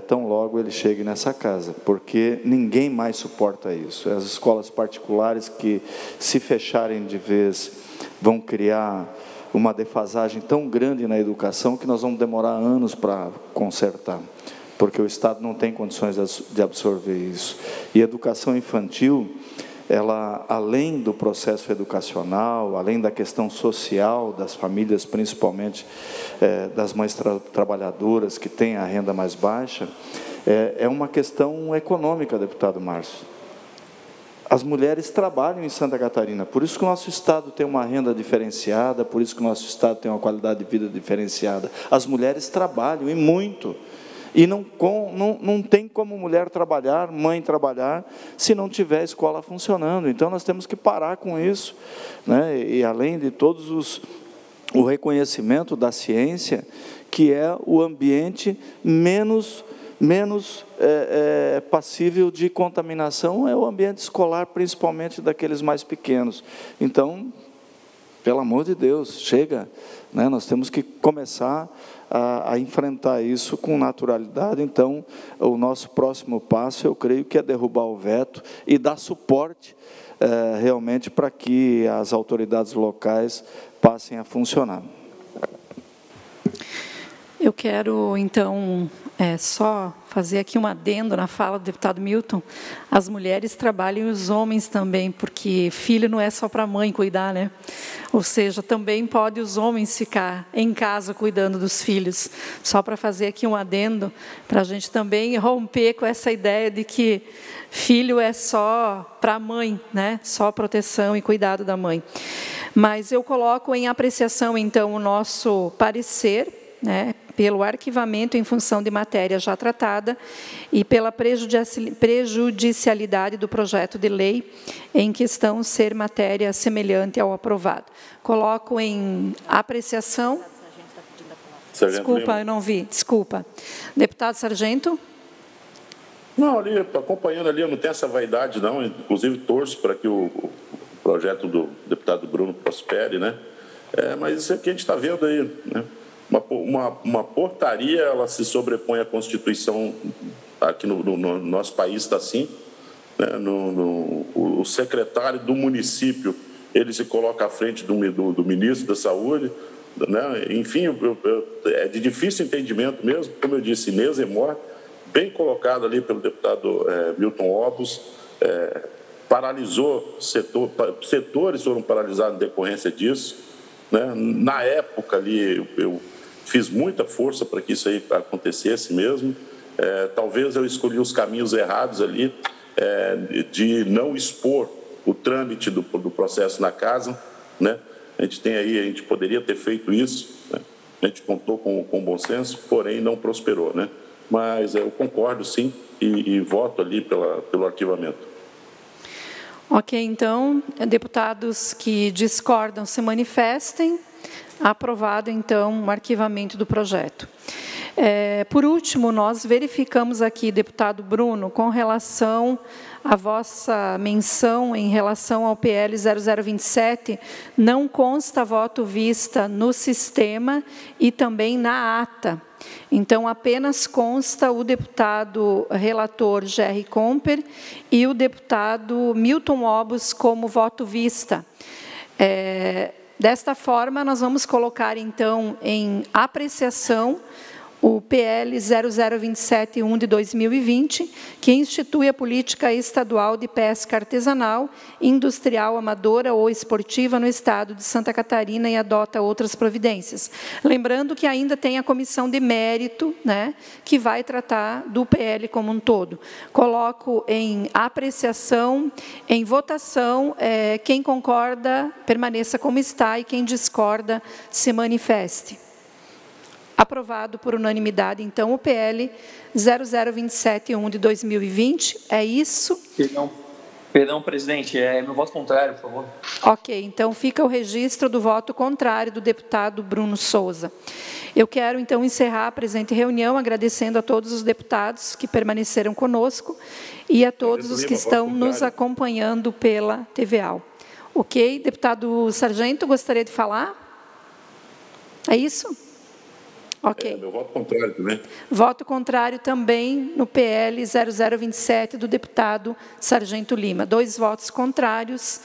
tão logo ele chegue nessa casa, porque ninguém mais suporta isso. As escolas particulares que, se fecharem de vez, vão criar uma defasagem tão grande na educação que nós vamos demorar anos para consertar, porque o Estado não tem condições de absorver isso. E a educação infantil, ela, além do processo educacional, além da questão social das famílias, principalmente das mães trabalhadoras que têm a renda mais baixa, é uma questão econômica, deputado Márcio. As mulheres trabalham em Santa Catarina, por isso que o nosso Estado tem uma renda diferenciada, por isso que o nosso Estado tem uma qualidade de vida diferenciada. As mulheres trabalham, e muito. E não tem como mulher trabalhar, mãe trabalhar, se não tiver a escola funcionando. Então, nós temos que parar com isso. Né? E, além de todos o reconhecimento da ciência, que é o ambiente menos passível de contaminação, é o ambiente escolar, principalmente daqueles mais pequenos. Então, pelo amor de Deus, chega, né? Nós temos que começar a enfrentar isso com naturalidade. Então, o nosso próximo passo, eu creio que é derrubar o veto e dar suporte realmente para que as autoridades locais passem a funcionar. Eu quero, então, só fazer aqui um adendo na fala do deputado Milton. As mulheres trabalham e os homens também, porque filho não é só para a mãe cuidar, né? Ou seja, também pode os homens ficar em casa cuidando dos filhos. Só para fazer aqui um adendo, para a gente também romper com essa ideia de que filho é só para a mãe, né? Só proteção e cuidado da mãe. Mas eu coloco em apreciação, então, o nosso parecer, né, pelo arquivamento em função de matéria já tratada e pela prejudicialidade do projeto de lei em questão ser matéria semelhante ao aprovado. Coloco em apreciação. Sargento Desculpa, Lima. eu não vi, desculpa. Deputado Sargento? Não, ali, acompanhando ali, eu não tenho essa vaidade, não. Inclusive, torço para que o projeto do deputado Bruno prospere, né? Mas isso é o que a gente está vendo aí, né? Uma portaria, ela se sobrepõe à Constituição, aqui no nosso país está assim, né? O secretário do município, ele se coloca à frente do ministro da Saúde, né? Enfim, é de difícil entendimento mesmo, como eu disse, Inês Emor, bem colocado ali pelo deputado Milton Obos, paralisou, setores foram paralisados em decorrência disso, né? Na época ali, eu fiz muita força para que isso aí acontecesse mesmo. Talvez eu escolhi os caminhos errados ali, de não expor o trâmite do processo na casa, né? A gente poderia ter feito isso, né? A gente contou com bom senso, porém não prosperou, né? Mas eu concordo, sim, e voto ali pelo arquivamento. Ok, então, deputados que discordam se manifestem. Aprovado, então, o arquivamento do projeto. Por último, nós verificamos aqui, deputado Bruno, com relação à vossa menção em relação ao PL 0027, não consta voto vista no sistema e também na ata. Então, apenas consta o deputado relator Gerry Comper e o deputado Milton Obos como voto vista. Desta forma, nós vamos colocar, então, em apreciação o PL 0027-1 de 2020, que institui a política estadual de pesca artesanal, industrial, amadora ou esportiva no estado de Santa Catarina e adota outras providências. Lembrando que ainda tem a comissão de mérito, né, que vai tratar do PL como um todo. Coloco em apreciação, em votação, quem concorda permaneça como está e quem discorda se manifeste. Aprovado por unanimidade, então, o PL 0027-1 de 2020. É isso? Perdão, presidente, meu voto contrário, por favor. Ok, então fica o registro do voto contrário do deputado Bruno Souza. Eu quero, então, encerrar a presente reunião, agradecendo a todos os deputados que permaneceram conosco e a todos os que estão nos acompanhando pela TVA. Ok, deputado Sargento, gostaria de falar? É isso? Ok. Meu voto contrário também. Voto contrário também no PL 0027 do deputado Sargento Lima. 2 votos contrários,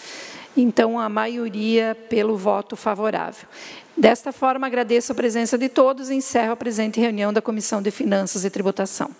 então a maioria pelo voto favorável. Desta forma, agradeço a presença de todos e encerro a presente reunião da Comissão de Finanças e Tributação.